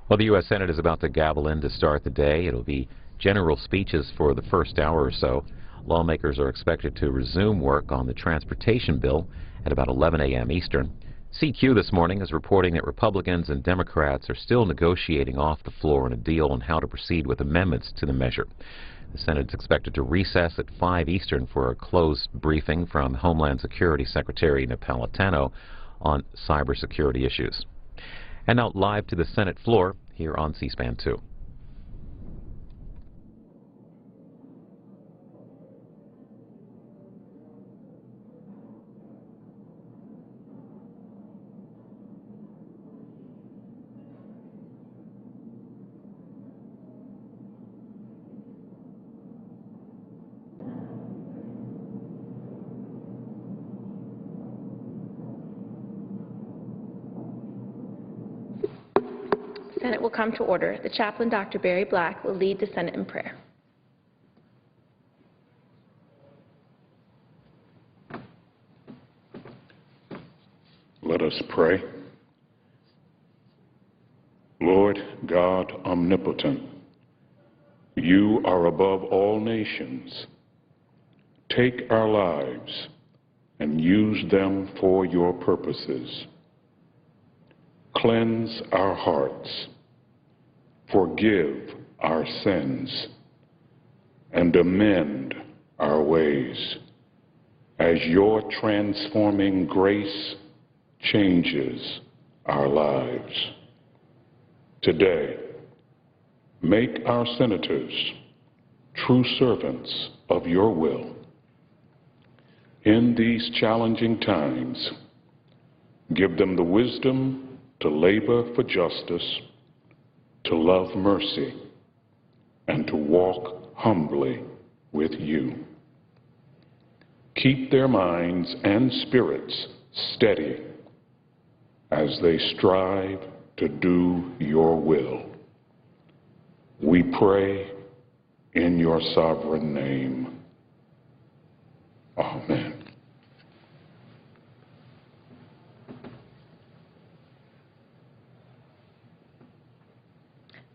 Well, the U.S. Senate is about to gavel in to start the day. It'll be general speeches for the first hour or so. Lawmakers are expected to resume work on the transportation bill at about 11 a.m. Eastern. CQ this morning is reporting that Republicans and Democrats are still negotiating off the floor on a deal on how to proceed with amendments to the measure. The Senate is expected to recess at 5 Eastern for a closed briefing from Homeland Security Secretary Napolitano on cybersecurity issues. And now live to the Senate floor here on C-SPAN 2. The Senate will come to order. The chaplain, Dr. Barry Black, will lead the Senate in prayer. Let us pray. Lord God omnipotent, you are above all nations. Take our lives and use them for your purposes. Cleanse our hearts, forgive our sins, and amend our ways as your transforming grace changes our lives. Today, make our senators true servants of your will. In these challenging times, give them the wisdom to labor for justice, to love mercy, and to walk humbly with you. Keep their minds and spirits steady as they strive to do your will. We pray in your sovereign name. Amen.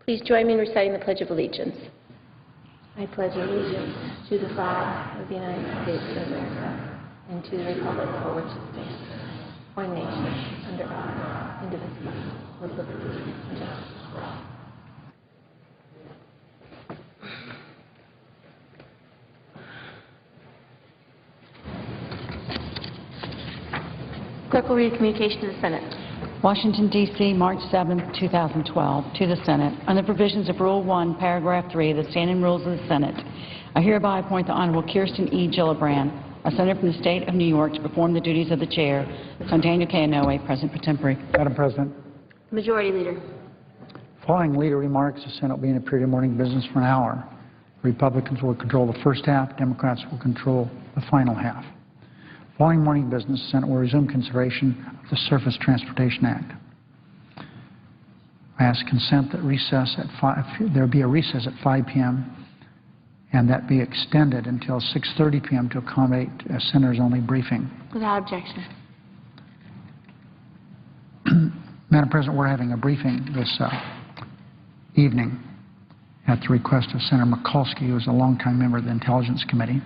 Please join me in reciting the Pledge of Allegiance. I pledge allegiance to the flag of the United States of America and to the republic for which it stands, one nation, under God, indivisible, with liberty and justice for all. Clerk will read a communication to the Senate. Washington, D.C., March 7, 2012. To the Senate. Under provisions of Rule 1, Paragraph 3 of the Standing Rules of the Senate, I hereby appoint the Honorable Kirsten E. Gillibrand, a senator from the State of New York, to perform the duties of the Chair. Son Daniel K. Inouye, President pro tempore. Madam President. Majority Leader. Following leader remarks, the Senate will be in a period of morning business for an hour. Republicans will control the first half. Democrats will control the final half. Following morning business, the Senate will resume consideration of the Surface Transportation Act. I ask consent that there be a recess at 5 p.m. and that be extended until 6:30 p.m. to accommodate a senators-only briefing. Without objection. Madam President, we're having a briefing this evening at the request of Senator Mikulski, who is a longtime member of the Intelligence Committee,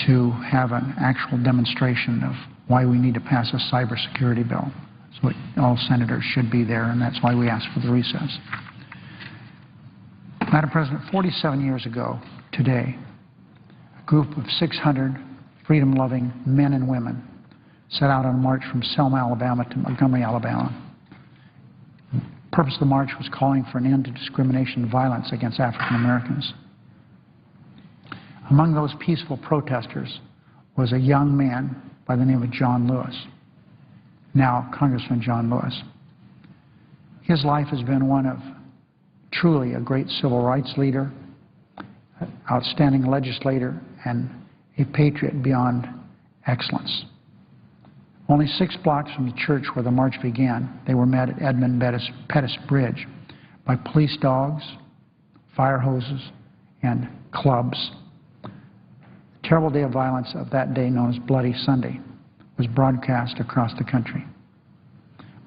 to have an actual demonstration of why we need to pass a cybersecurity bill. So all senators should be there, and that's why we asked for the recess. Madam President, 47 years ago today, a group of 600 freedom-loving men and women set out on a march from Selma, Alabama to Montgomery, Alabama. The purpose of the march was calling for an end to discrimination and violence against African Americans. Among those peaceful protesters was a young man by the name of John Lewis, now Congressman John Lewis. His life has been one of truly a great civil rights leader, outstanding legislator, and a patriot beyond excellence. Only 6 blocks from the church where the march began, they were met at Edmund Pettus Bridge by police dogs, fire hoses, and clubs. The terrible day of violence of that day, known as Bloody Sunday, was broadcast across the country.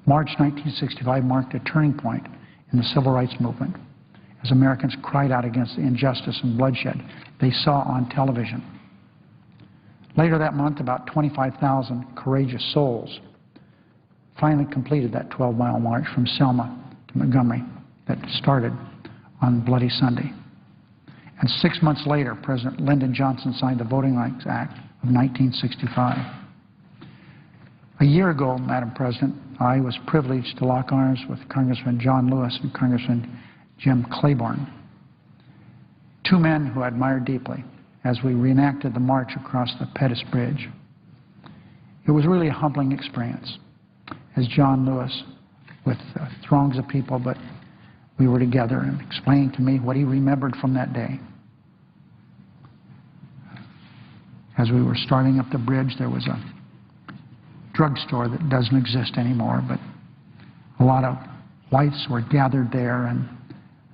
March 1965 marked a turning point in the civil rights movement as Americans cried out against the injustice and bloodshed they saw on television. Later that month, about 25,000 courageous souls finally completed that 12-mile march from Selma to Montgomery that started on Bloody Sunday. And 6 months later, President Lyndon Johnson signed the Voting Rights Act of 1965. A year ago, Madam President, I was privileged to lock arms with Congressman John Lewis and Congressman Jim Claiborne, two men who I admired deeply, as we reenacted the march across the Pettus Bridge. It was really a humbling experience, as John Lewis, with throngs of people, but we were together and explaining to me what he remembered from that day. As we were starting up the bridge, there was a drugstore that doesn't exist anymore, but a lot of whites were gathered there, and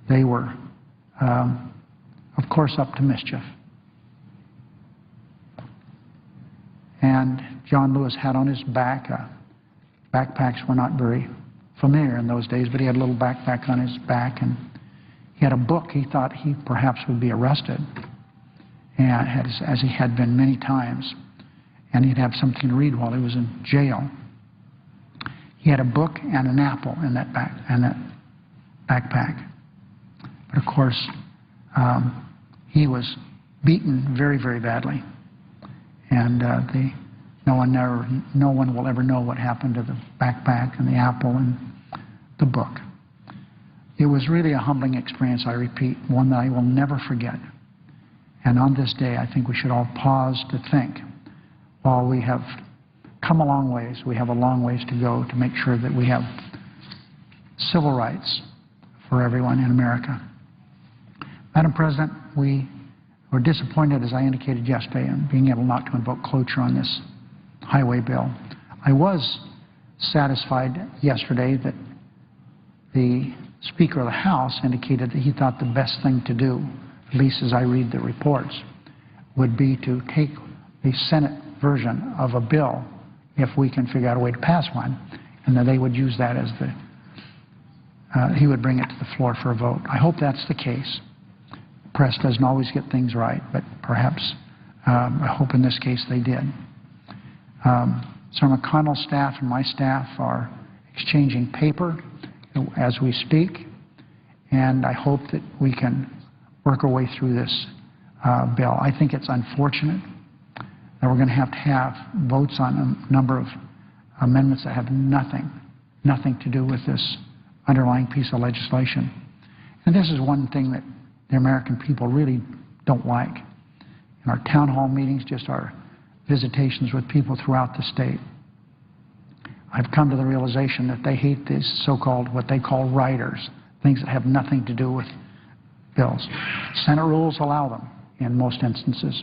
they were, of course, up to mischief. And John Lewis had on his back, backpacks were not very familiar in those days, but he had a little backpack on his back, and he had a book. He thought he perhaps would be arrested, and as he had been many times, and he'd have something to read while he was in jail. He had a book and an apple in that backpack. But of course, he was beaten very, very badly, and no one will ever know what happened to the backpack and the apple and the book. It was really a humbling experience, I repeat, one that I will never forget. And on this day, I think we should all pause to think. While we have come a long ways, we have a long ways to go to make sure that we have civil rights for everyone in America. Madam President, we were disappointed, as I indicated yesterday, in being able not to invoke cloture on this highway bill. I was satisfied yesterday that the Speaker of the House indicated that he thought the best thing to do, at least as I read the reports, would be to take the Senate version of a bill, if we can figure out a way to pass one, and that they would use that as he would bring it to the floor for a vote. I hope that's the case. The press doesn't always get things right, but perhaps, I hope in this case they did. Sir McConnell's staff and my staff are exchanging paper as we speak, and I hope that we can work our way through this bill. I think it's unfortunate that we're going to have votes on a number of amendments that have nothing to do with this underlying piece of legislation. And this is one thing that the American people really don't like. In our town hall meetings, just our visitations with people throughout the state, I've come to the realization that they hate these so-called, what they call riders, things that have nothing to do with bills. Senate rules allow them in most instances.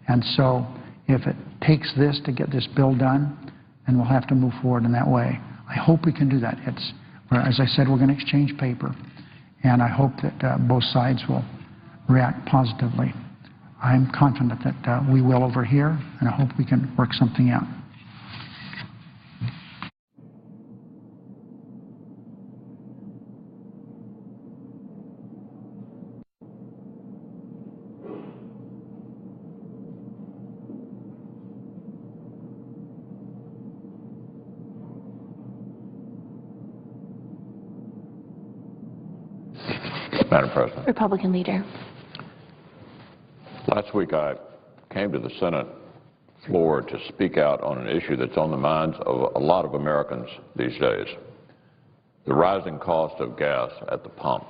And so if it takes this to get this bill done, then we'll have to move forward in that way. I hope we can do that. As I said, we're going to exchange paper, and I hope that both sides will react positively. I'm confident that we will over here, and I hope we can work something out. Madam President. Republican Leader. Last week I came to the Senate floor to speak out on an issue that's on the minds of a lot of Americans these days, the rising cost of gas at the pump,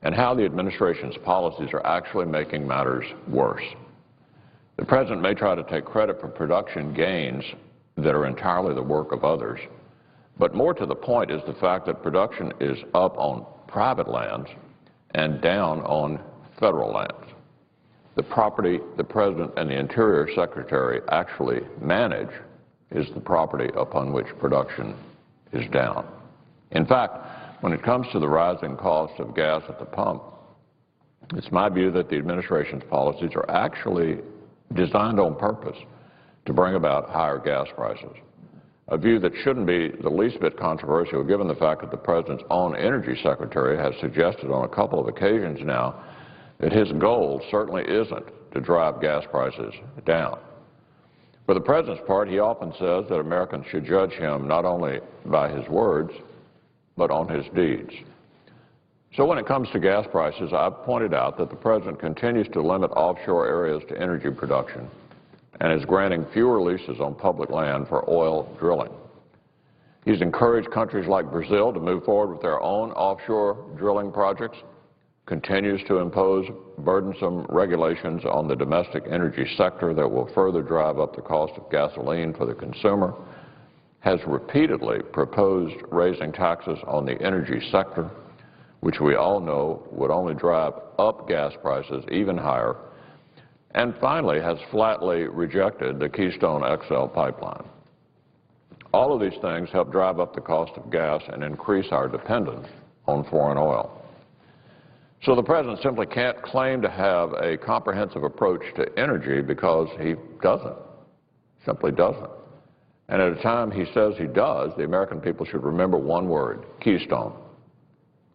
and how the administration's policies are actually making matters worse. The President may try to take credit for production gains that are entirely the work of others, but more to the point is the fact that production is up on private lands and down on federal lands. The property the President and the Interior Secretary actually manage is the property upon which production is down. In fact, when it comes to the rising cost of gas at the pump, it's my view that the administration's policies are actually designed on purpose to bring about higher gas prices. a view that shouldn't be the least bit controversial given the fact that the President's own Energy Secretary has suggested on a couple of occasions now that his goal certainly isn't to drive gas prices down. For the President's part, he often says that Americans should judge him not only by his words, but on his deeds. So when it comes to gas prices, I've pointed out that the President continues to limit offshore areas to energy production and is granting fewer leases on public land for oil drilling. He's encouraged countries like Brazil to move forward with their own offshore drilling projects, continues to impose burdensome regulations on the domestic energy sector that will further drive up the cost of gasoline for the consumer, has repeatedly proposed raising taxes on the energy sector, which we all know would only drive up gas prices even higher, and finally has flatly rejected the Keystone XL pipeline. All of these things help drive up the cost of gas and increase our dependence on foreign oil. So the President simply can't claim to have a comprehensive approach to energy because he doesn't, simply doesn't. And at a time he says he does, the American people should remember one word: Keystone.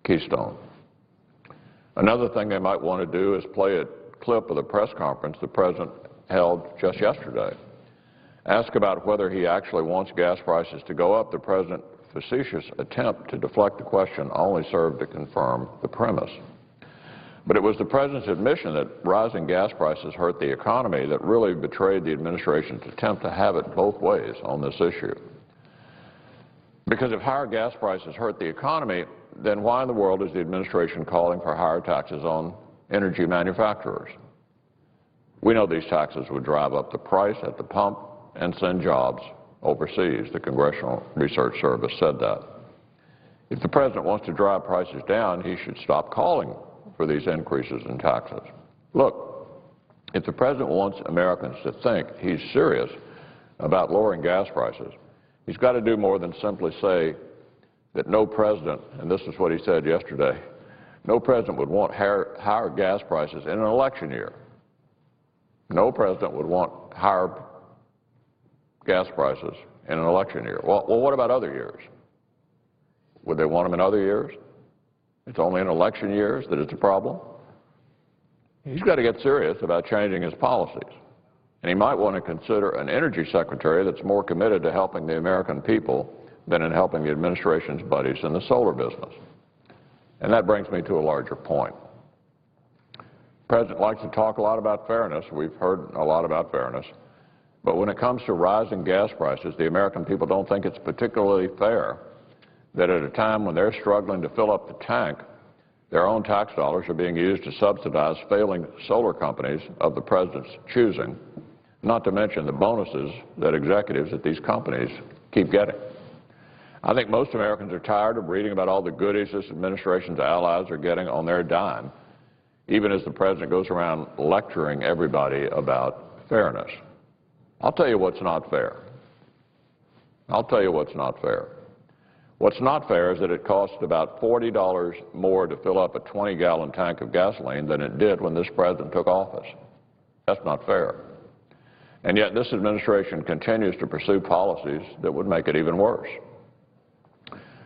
Keystone. Another thing they might want to do is play a clip of the press conference the President held just yesterday. Ask about whether he actually wants gas prices to go up. The President's facetious attempt to deflect the question only served to confirm the premise. But it was the President's admission that rising gas prices hurt the economy that really betrayed the administration's attempt to have it both ways on this issue. Because if higher gas prices hurt the economy, then why in the world is the administration calling for higher taxes on energy manufacturers? We know these taxes would drive up the price at the pump and send jobs overseas. The Congressional Research Service said that. If the President wants to drive prices down, he should stop calling for these increases in taxes. Look, if the President wants Americans to think he's serious about lowering gas prices, he's got to do more than simply say that no president, and this is what he said yesterday, no president would want higher gas prices in an election year. No president would want higher gas prices in an election year. Well, what about other years? Would they want them in other years? It's only in election years that it's a problem. He's got to get serious about changing his policies. And he might want to consider an energy secretary that's more committed to helping the American people than in helping the administration's buddies in the solar business. And that brings me to a larger point. The President likes to talk a lot about fairness. We've heard a lot about fairness. But when it comes to rising gas prices, the American people don't think it's particularly fair that at a time when they're struggling to fill up the tank, their own tax dollars are being used to subsidize failing solar companies of the President's choosing, not to mention the bonuses that executives at these companies keep getting. I think most Americans are tired of reading about all the goodies this administration's allies are getting on their dime, even as the President goes around lecturing everybody about fairness. I'll tell you what's not fair. I'll tell you what's not fair. What's not fair is that it costs about $40 more to fill up a 20-gallon tank of gasoline than it did when this President took office. That's not fair. And yet this administration continues to pursue policies that would make it even worse.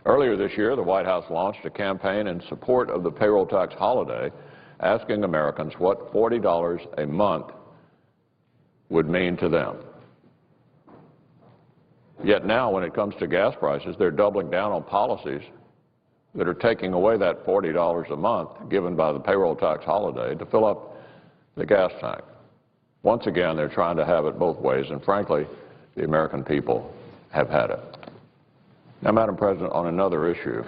Earlier this year, the White House launched a campaign in support of the payroll tax holiday, asking Americans what $40 a month would mean to them. Yet now, when it comes to gas prices, they're doubling down on policies that are taking away that $40 a month given by the payroll tax holiday to fill up the gas tank. Once again, they're trying to have it both ways, and frankly, the American people have had it. Now, Madam President, on another issue,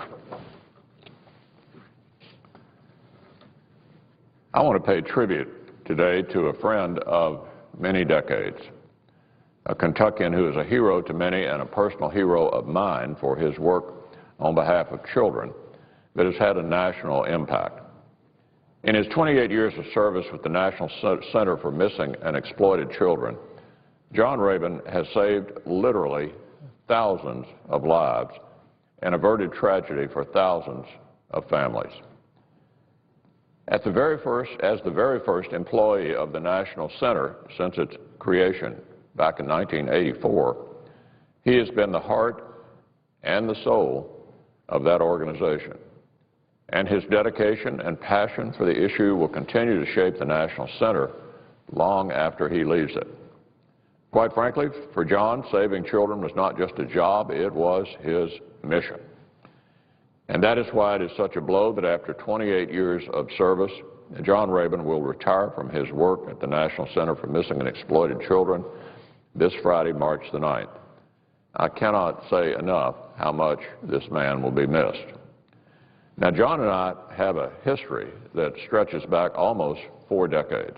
I want to pay tribute today to a friend of many decades, a Kentuckian who is a hero to many and a personal hero of mine for his work on behalf of children that has had a national impact. In his 28 years of service with the National Center for Missing and Exploited Children, John Rabin has saved literally thousands of lives and averted tragedy for thousands of families. As the very first employee of the National Center since its creation back in 1984, He has been the heart and the soul of that organization, and his dedication and passion for the issue will continue to shape the National Center long after he leaves it. Quite frankly, for John, saving children was not just a job, it was his mission. And that is why it is such a blow that after 28 years of service, John Rabin will retire from his work at the National Center for Missing and Exploited Children this Friday, March the 9th. I cannot say enough how much this man will be missed. Now, John and I have a history that stretches back almost 4 decades,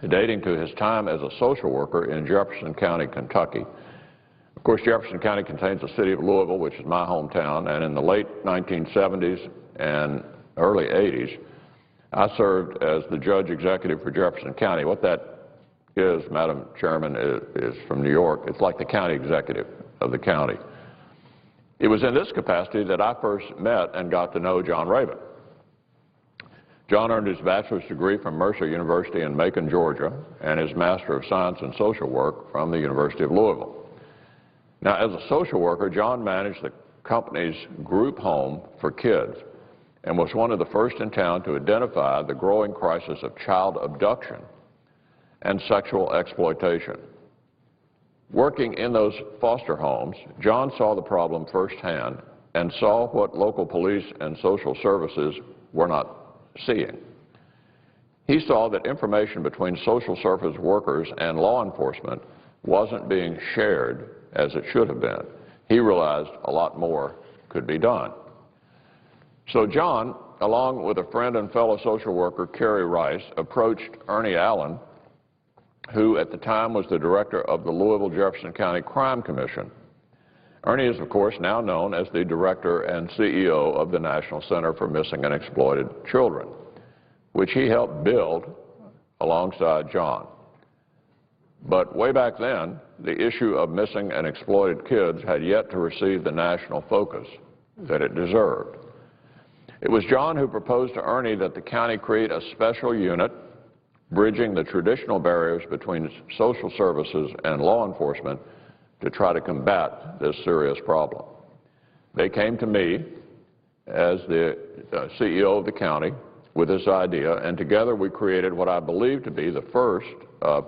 dating to his time as a social worker in Jefferson County, Kentucky. Of course, Jefferson County contains the city of Louisville, which is my hometown, and in the late 1970s and early 80s, I served as the judge executive for Jefferson County. What that is, Madam Chairman, is from New York. It's like the county executive of the county. It was in this capacity that I first met and got to know John Rabin. John earned his bachelor's degree from Mercer University in Macon, Georgia, and his Master of Science in Social Work from the University of Louisville. Now, as a social worker, John managed the company's group home for kids and was one of the first in town to identify the growing crisis of child abduction and sexual exploitation. Working in those foster homes, John saw the problem firsthand and saw what local police and social services were not seeing. He saw that information between social service workers and law enforcement wasn't being shared as it should have been. He realized a lot more could be done. So John, along with a friend and fellow social worker, Carrie Rice, approached Ernie Allen, who at the time was the director of the Louisville-Jefferson County Crime Commission. Ernie is, of course, now known as the director and CEO of the National Center for Missing and Exploited Children, which he helped build alongside John. But way back then, the issue of missing and exploited kids had yet to receive the national focus that it deserved. It was John who proposed to Ernie that the county create a special unit bridging the traditional barriers between social services and law enforcement to try to combat this serious problem. They came to me as the CEO of the county with this idea, and together we created what I believe to be the first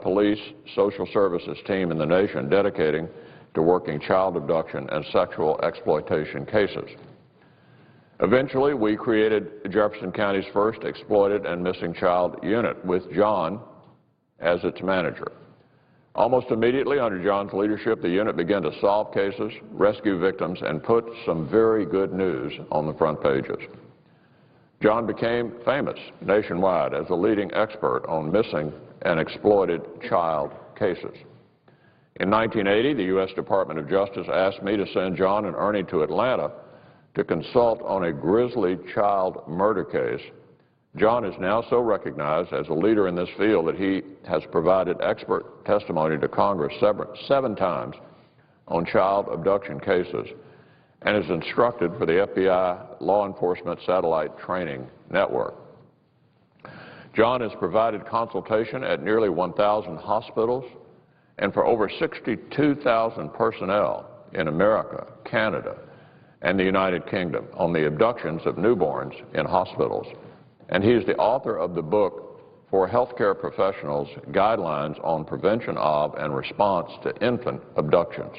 police social services team in the nation dedicating to working child abduction and sexual exploitation cases. Eventually, we created Jefferson County's first exploited and missing child unit with John as its manager. Almost immediately, under John's leadership, the unit began to solve cases, rescue victims, and put some very good news on the front pages. John became famous nationwide as a leading expert on missing and exploited child cases. In 1980, the U.S. Department of Justice asked me to send John and Ernie to Atlanta to consult on a grisly child murder case. John is now so recognized as a leader in this field that he has provided expert testimony to Congress 7 times on child abduction cases and is instructed for the FBI Law Enforcement Satellite Training Network. John has provided consultation at nearly 1,000 hospitals and for over 62,000 personnel in America, Canada, and the United Kingdom on the abductions of newborns in hospitals. And he is the author of the book for healthcare professionals, Guidelines on Prevention of and Response to Infant Abductions.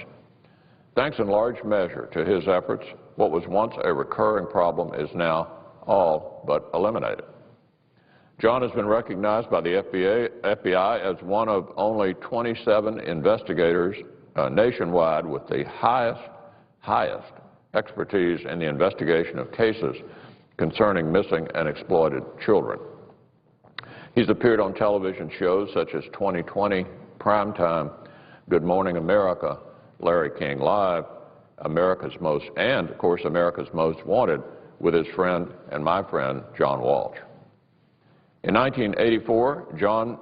Thanks in large measure to his efforts, what was once a recurring problem is now all but eliminated. John has been recognized by the FBI as one of only 27 investigators nationwide with the highest expertise in the investigation of cases concerning missing and exploited children. He's appeared on television shows such as 2020, Primetime, Good Morning America, Larry King Live, America's Most Wanted with his friend and my friend, John Walsh. In 1984, John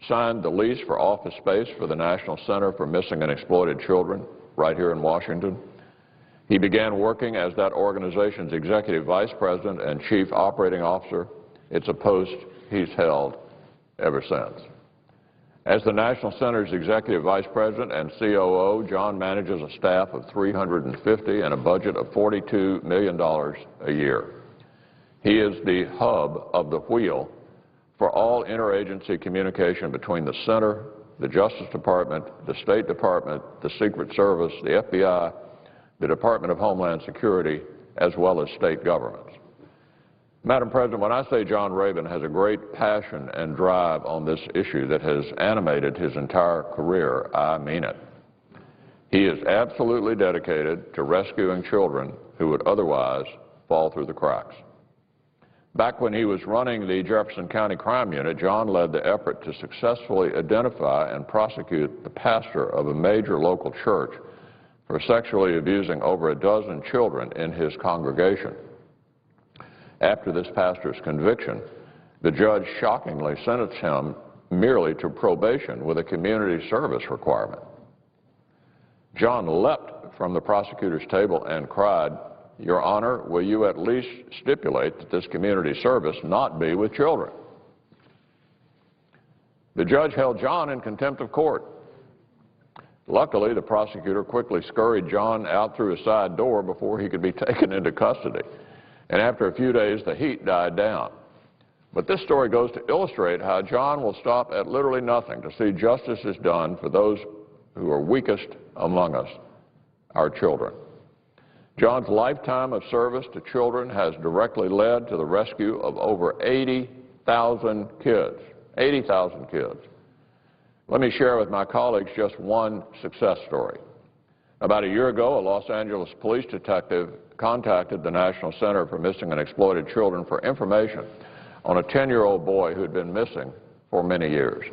signed the lease for office space for the National Center for Missing and Exploited Children right here in Washington. He began working as that organization's executive vice president and chief operating officer. It's a post he's held ever since. As the National Center's Executive Vice President and COO, John manages a staff of 350 and a budget of $42 million a year. He is the hub of the wheel for all interagency communication between the Center, the Justice Department, the State Department, the Secret Service, the FBI, the Department of Homeland Security, as well as state governments. Madam President, when I say John Rabin has a great passion and drive on this issue that has animated his entire career, I mean it. He is absolutely dedicated to rescuing children who would otherwise fall through the cracks. Back when he was running the Jefferson County Crime Unit, John led the effort to successfully identify and prosecute the pastor of a major local church for sexually abusing over a dozen children in his congregation. After this pastor's conviction, the judge shockingly sentenced him merely to probation with a community service requirement. John leapt from the prosecutor's table and cried, "Your Honor, will you at least stipulate that this community service not be with children?" The judge held John in contempt of court. Luckily, the prosecutor quickly scurried John out through a side door before he could be taken into custody. And after a few days, the heat died down. But this story goes to illustrate how John will stop at literally nothing to see justice is done for those who are weakest among us, our children. John's lifetime of service to children has directly led to the rescue of over 80,000 kids. 80,000 kids. Let me share with my colleagues just one success story. About a year ago, a Los Angeles police detective contacted the National Center for Missing and Exploited Children for information on a 10-year-old boy who had been missing for many years.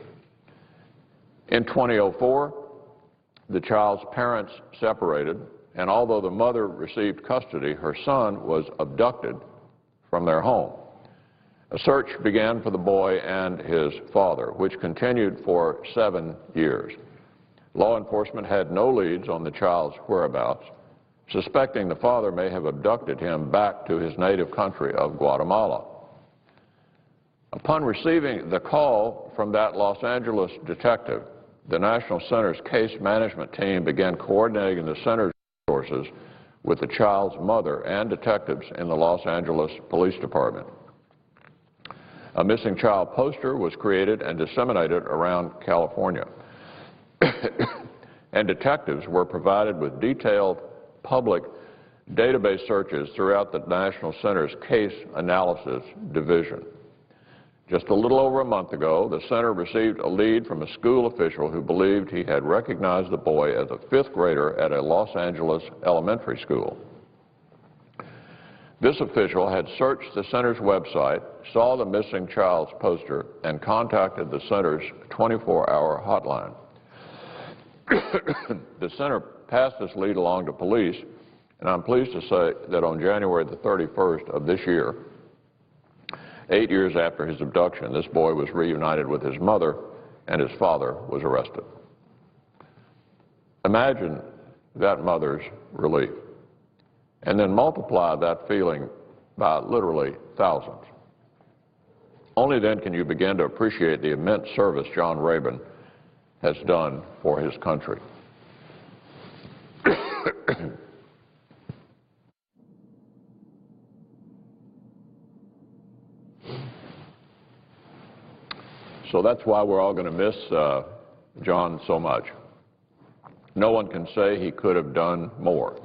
In 2004, the child's parents separated, and although the mother received custody, her son was abducted from their home. A search began for the boy and his father, which continued for 7 years. Law enforcement had no leads on the child's whereabouts, suspecting the father may have abducted him back to his native country of Guatemala. Upon receiving the call from that Los Angeles detective, the National Center's case management team began coordinating the center's resources with the child's mother and detectives in the Los Angeles Police Department. A missing child poster was created and disseminated around California. And detectives were provided with detailed public database searches throughout the National Center's Case Analysis Division. Just a little over a month ago, the center received a lead from a school official who believed he had recognized the boy as a 5th grader at a Los Angeles elementary school. This official had searched the center's website, saw the missing child's poster, and contacted the center's 24-hour hotline. The center passed this lead along to police, and I'm pleased to say that on January the 31st of this year, 8 years after his abduction, this boy was reunited with his mother and his father was arrested. Imagine that mother's relief, and then multiply that feeling by literally thousands. Only then can you begin to appreciate the immense service John Rabin has done for his country. So that's why we're all going to miss John so much. No one can say he could have done more.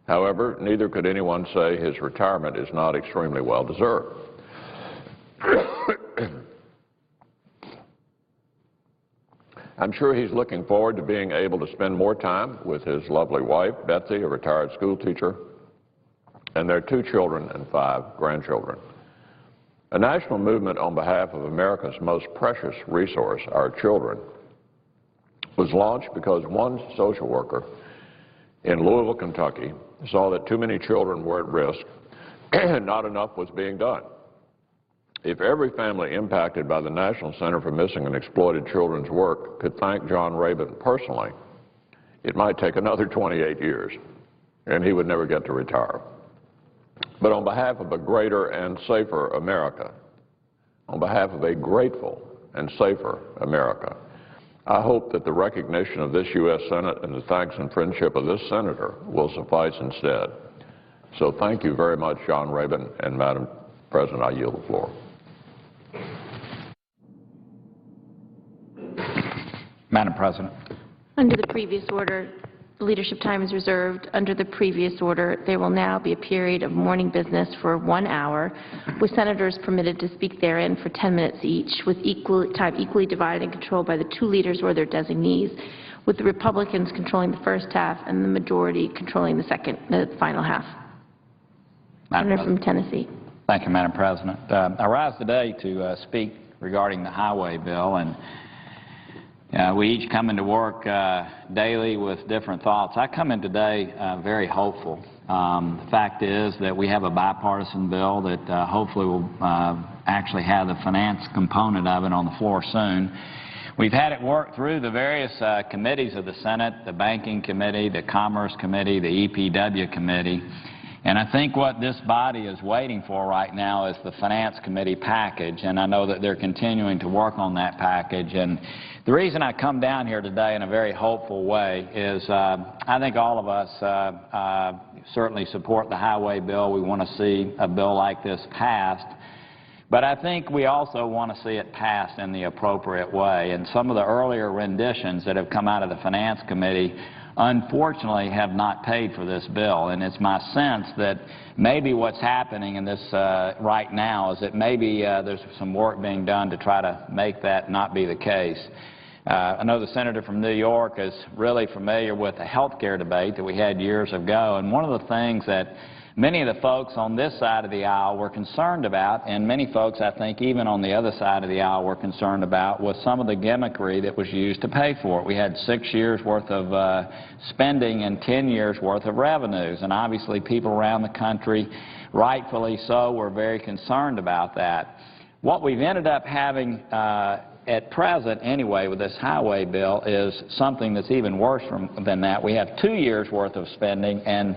However, neither could anyone say his retirement is not extremely well deserved. I'm sure he's looking forward to being able to spend more time with his lovely wife, Betsy, a retired school teacher, and their 2 children and 5 grandchildren. A national movement on behalf of America's most precious resource, our children, was launched because one social worker in Louisville, Kentucky, saw that too many children were at risk and not enough was being done. If every family impacted by the National Center for Missing and Exploited Children's work could thank John Rabin personally, it might take another 28 years, and he would never get to retire. But on behalf of a greater and safer America, on behalf of a grateful and safer America, I hope that the recognition of this U.S. Senate and the thanks and friendship of this senator will suffice instead. So thank you very much, John Rabin, and Madam President, I yield the floor. Madam President. Under the previous order, the leadership time is reserved. Under the previous order, there will now be a period of morning business for 1 hour, with senators permitted to speak therein for 10 minutes each, with time equally divided and controlled by the two leaders or their designees, with the Republicans controlling the first half and the majority controlling the final half. Senator from Tennessee. Thank you, Madam President. I rise today to speak regarding the highway bill, and we each come into work daily with different thoughts. I come in today very hopeful. The fact is that we have a bipartisan bill that hopefully will actually have the finance component of it on the floor soon. We've had it work through the various committees of the Senate, the Banking Committee, the Commerce Committee, the EPW Committee. And I think what this body is waiting for right now is the Finance Committee package, and I know that they're continuing to work on that package. And the reason I come down here today in a very hopeful way is I think all of us certainly support the highway bill. We want to see a bill like this passed. But I think we also want to see it passed in the appropriate way. And some of the earlier renditions that have come out of the Finance Committee unfortunately have not paid for this bill. And it's my sense that maybe what's happening in this right now is that maybe there's some work being done to try to make that not be the case. I know the senator from New York is really familiar with the health care debate that we had years ago. And one of the things that many of the folks on this side of the aisle were concerned about, and many folks I think even on the other side of the aisle were concerned about, was some of the gimmickry that was used to pay for it. We had 6 years worth of spending and 10 years worth of revenues, and obviously people around the country, rightfully so, were very concerned about that. What we've ended up having at present anyway with this highway bill is something that's even worse than that. We have 2 years worth of spending and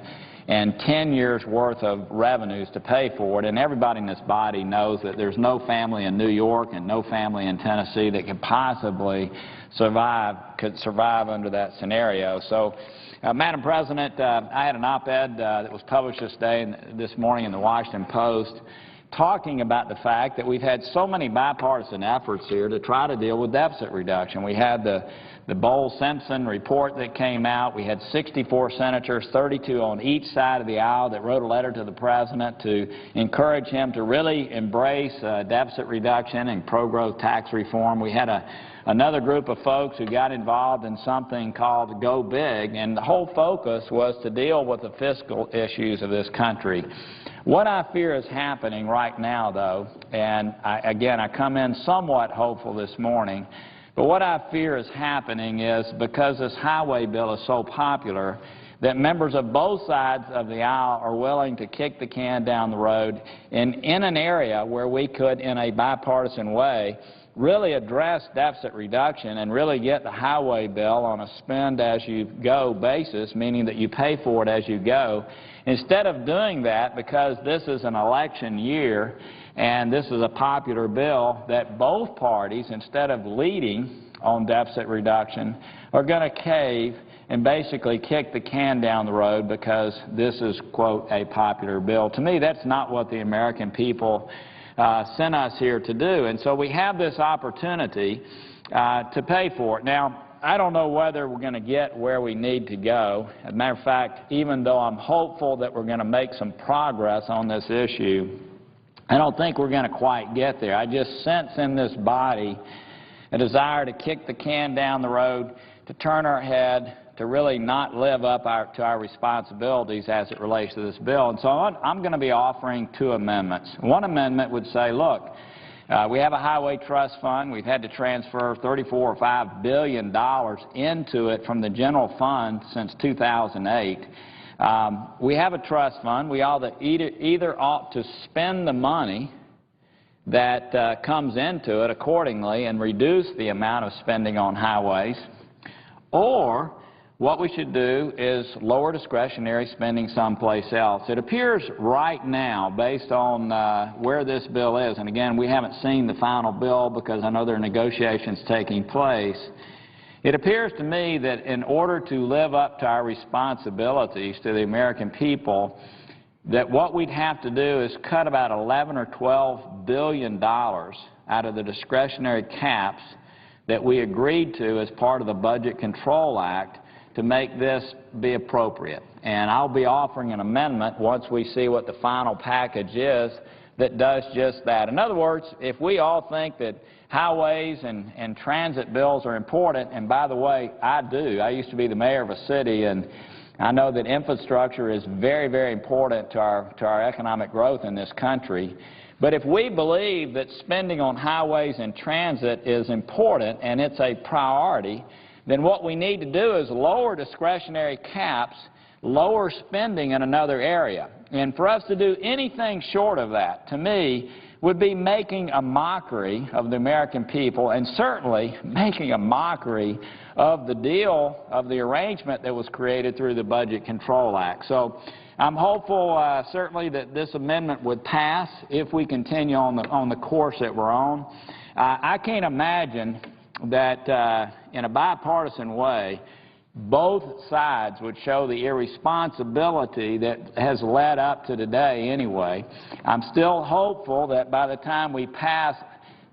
10 years worth of revenues to pay for it, and everybody in this body knows that there's no family in New York and no family in Tennessee that could possibly could survive under that scenario. So, Madam President, I had an op-ed that was published this morning in the Washington Post talking about the fact that we've had so many bipartisan efforts here to try to deal with deficit reduction. We had the Bowles-Simpson report that came out. We had 64 senators, 32 on each side of the aisle, that wrote a letter to the President to encourage him to really embrace deficit reduction and pro-growth tax reform. We had another group of folks who got involved in something called Go Big, and the whole focus was to deal with the fiscal issues of this country. What I fear is happening right now, though, and again, I come in somewhat hopeful this morning, but what I fear is happening is because this highway bill is so popular that members of both sides of the aisle are willing to kick the can down the road in an area where we could, in a bipartisan way, really address deficit reduction and really get the highway bill on a spend-as-you-go basis, meaning that you pay for it as you go. Instead of doing that, because this is an election year and this is a popular bill, that both parties, instead of leading on deficit reduction, are going to cave and basically kick the can down the road because this is, quote, a popular bill. To me, that's not what the American people sent us here to do. And so we have this opportunity to pay for it. Now, I don't know whether we're going to get where we need to go. As a matter of fact, even though I'm hopeful that we're going to make some progress on this issue, I don't think we're going to quite get there. I just sense in this body a desire to kick the can down the road, to turn our head, to really not live up to our responsibilities as it relates to this bill. And so I'm going to be offering 2 amendments. One amendment would say, look, we have a highway trust fund. We've had to transfer $34 or $5 billion into it from the general fund since 2008. We have a trust fund. We either ought to spend the money that comes into it accordingly and reduce the amount of spending on highways, or what we should do is lower discretionary spending someplace else. It appears right now, based on where this bill is, and again, we haven't seen the final bill because I know there are negotiations taking place, It appears to me that in order to live up to our responsibilities to the American people, that what we'd have to do is cut about $11 or $12 billion out of the discretionary caps that we agreed to as part of the Budget Control Act to make this be appropriate. And I'll be offering an amendment once we see what the final package is that does just that. In other words, if we all think that highways and transit bills are important, and by the way, I do. I used to be the mayor of a city, and I know that infrastructure is very, very important to our economic growth in this country. But if we believe that spending on highways and transit is important and it's a priority, then what we need to do is lower discretionary caps, lower spending in another area. And for us to do anything short of that, to me, would be making a mockery of the American people and certainly making a mockery of the deal, of the arrangement that was created through the Budget Control Act. So I'm hopeful certainly that this amendment would pass if we continue on the course that we're on. I can't imagine that in a bipartisan way, both sides would show the irresponsibility that has led up to today anyway. I'm still hopeful that by the time we pass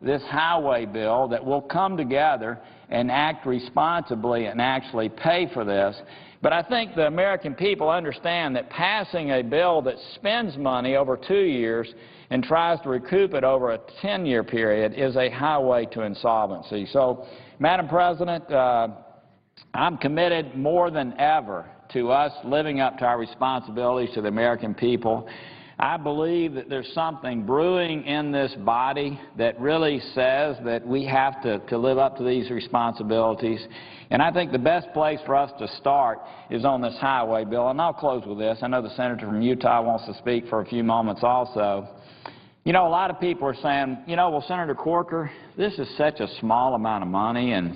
this highway bill that we'll come together and act responsibly and actually pay for this. But I think the American people understand that passing a bill that spends money over 2 years and tries to recoup it over a 10-year period is a highway to insolvency. So, Madam President, I'm committed more than ever to us living up to our responsibilities to the American people. I believe that there's something brewing in this body that really says that we have to live up to these responsibilities. And I think the best place for us to start is on this highway bill. And I'll close with this. I know the senator from Utah wants to speak for a few moments also. You know, a lot of people are saying, you know, well, Senator Corker, this is such a small amount of money, and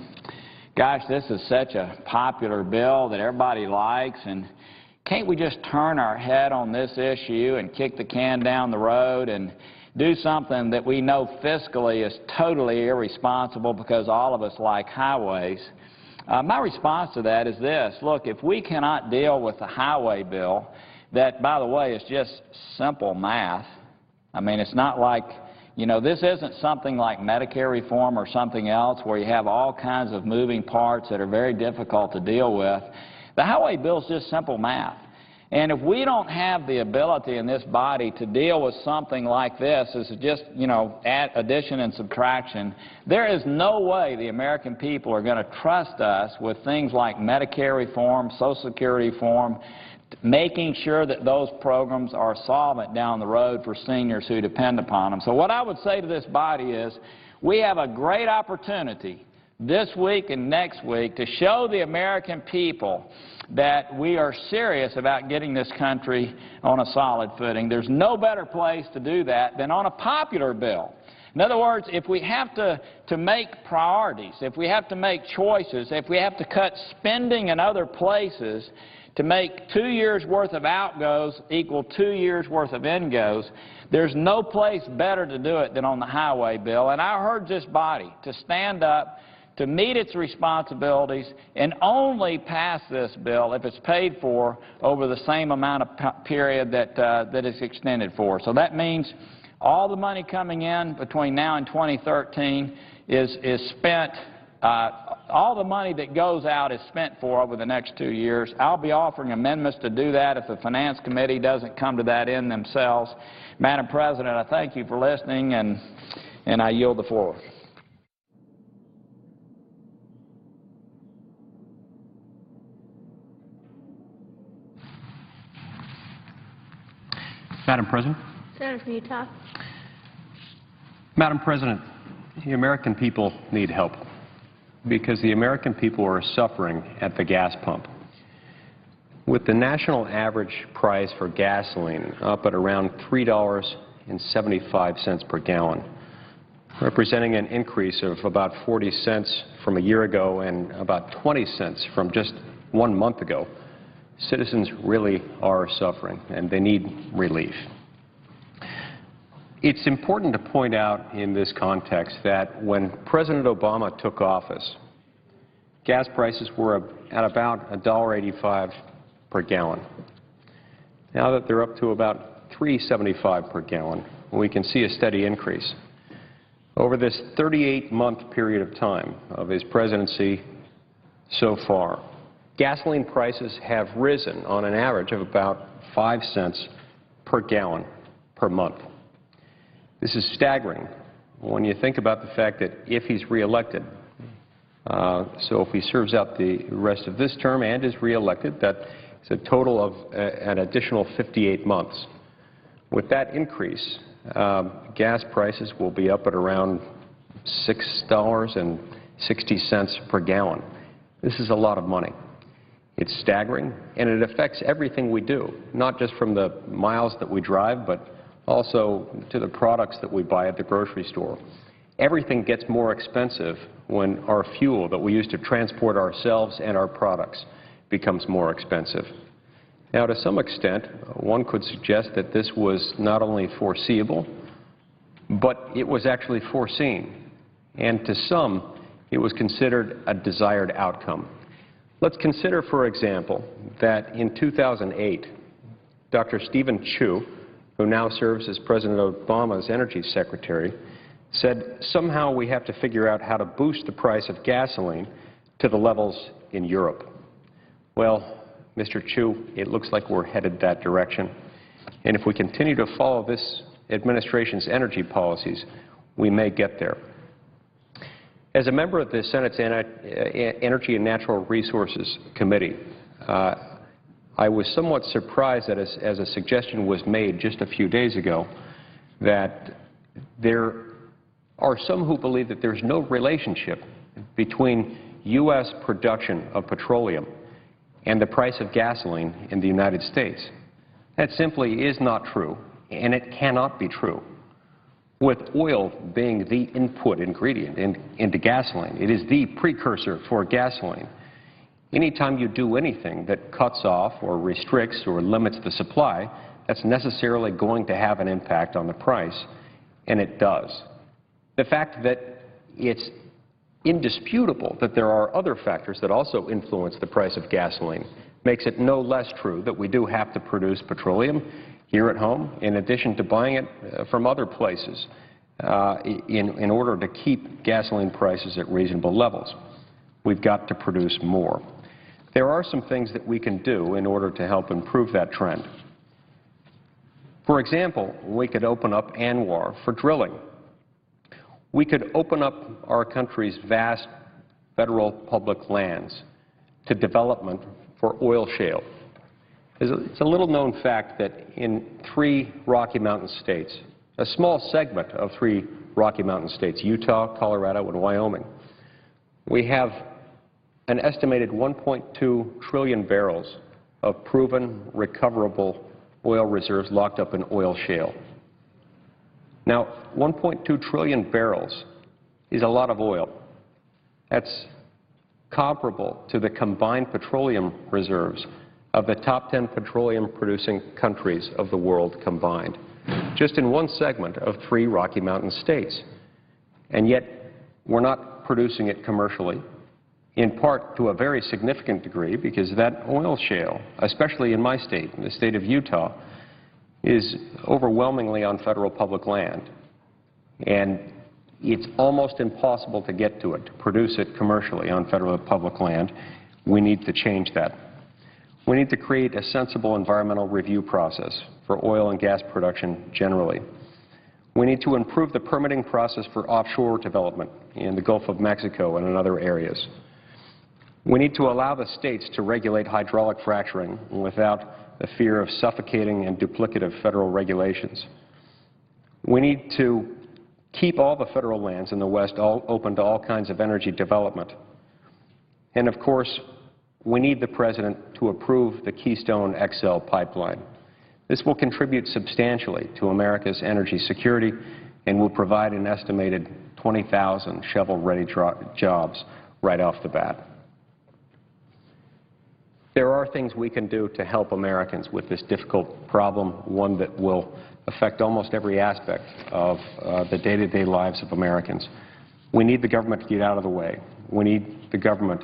gosh, this is such a popular bill that everybody likes, and can't we just turn our head on this issue and kick the can down the road and do something that we know fiscally is totally irresponsible because all of us like highways? My response to that is this. Look, if we cannot deal with the highway bill, that, by the way, is just simple math. I mean, it's not like, you know, this isn't something like Medicare reform or something else where you have all kinds of moving parts that are very difficult to deal with. The highway bill is just simple math. And if we don't have the ability in this body to deal with something like this as just, you know, add addition and subtraction, there is no way the American people are going to trust us with things like Medicare reform, Social Security reform, making sure that those programs are solvent down the road for seniors who depend upon them. So what I would say to this body is we have a great opportunity this week and next week to show the American people that we are serious about getting this country on a solid footing. There's no better place to do that than on a popular bill. In other words, if we have to make priorities, if we have to make choices, if we have to cut spending in other places to make 2 years' worth of outgoes equal 2 years' worth of ingoes, there's no place better to do it than on the highway bill. And I urge this body to stand up, to meet its responsibilities, and only pass this bill if it's paid for over the same amount of period that it's extended for. So that means all the money coming in between now and 2013 is spent. All the money that goes out is spent for over the next 2 years. I'll be offering amendments to do that if the Finance Committee doesn't come to that end themselves. Madam President, I thank you for listening, and I yield the floor. Madam President. Senator from Utah. Madam President, the American people need help because the American people are suffering at the gas pump. With the national average price for gasoline up at around $3.75 per gallon, representing an increase of about 40 cents from a year ago and about 20 cents from just 1 month ago, citizens really are suffering and they need relief. It's important to point out in this context that when President Obama took office, gas prices were at about $1.85 per gallon. Now that they're up to about $3.75 per gallon, we can see a steady increase. Over this 38-month period of time of his presidency so far, gasoline prices have risen on an average of about 5 cents per gallon per month. This is staggering when you think about the fact that if he's reelected, so if he serves out the rest of this term and is reelected, that's a total of an additional 58 months. With that increase, gas prices will be up at around $6.60 per gallon. This is a lot of money. It's staggering, and it affects everything we do, not just from the miles that we drive, but also to the products that we buy at the grocery store. Everything gets more expensive when our fuel that we use to transport ourselves and our products becomes more expensive. Now, to some extent, one could suggest that this was not only foreseeable, but it was actually foreseen. And to some, it was considered a desired outcome. Let's consider, for example, that in 2008, Dr. Stephen Chu, who now serves as President Obama's Energy Secretary, said somehow we have to figure out how to boost the price of gasoline to the levels in Europe. Well, Mr. Chu, it looks like we're headed that direction. And if we continue to follow this administration's energy policies, we may get there. As a member of the Senate's Energy and Natural Resources Committee, I was somewhat surprised that as a suggestion was made just a few days ago that there are some who believe that there's no relationship between U.S. production of petroleum and the price of gasoline in the United States. That simply is not true, and it cannot be true. With oil being the input ingredient into gasoline, it is the precursor for gasoline. Anytime you do anything that cuts off or restricts or limits the supply, that's necessarily going to have an impact on the price, and it does. The fact that it's indisputable that there are other factors that also influence the price of gasoline makes it no less true that we do have to produce petroleum here at home, in addition to buying it from other places in order to keep gasoline prices at reasonable levels. We've got to produce more. There are some things that we can do in order to help improve that trend. For example, we could open up ANWR for drilling. We could open up our country's vast federal public lands to development for oil shale. It's a little-known fact that in 3 Rocky Mountain states, a small segment of 3 Rocky Mountain states, Utah, Colorado, and Wyoming, we have an estimated 1.2 trillion barrels of proven recoverable oil reserves locked up in oil shale. Now, 1.2 trillion barrels is a lot of oil. That's comparable to the combined petroleum reserves of the top 10 petroleum-producing countries of the world combined, just in one segment of 3 Rocky Mountain states. And yet, we're not producing it commercially, in part to a very significant degree because that oil shale, especially in my state, in the state of Utah, is overwhelmingly on federal public land. And it's almost impossible to get to it, to produce it commercially on federal public land. We need to change that. We need to create a sensible environmental review process for oil and gas production generally. We need to improve the permitting process for offshore development in the Gulf of Mexico and in other areas. We need to allow the states to regulate hydraulic fracturing without the fear of suffocating and duplicative federal regulations. We need to keep all the federal lands in the West open to all kinds of energy development. And of course, we need the President to approve the Keystone XL pipeline. This will contribute substantially to America's energy security and will provide an estimated 20,000 shovel-ready jobs right off the bat. There are things we can do to help Americans with this difficult problem, one that will affect almost every aspect of the day-to-day lives of Americans. We need the government to get out of the way. We need the government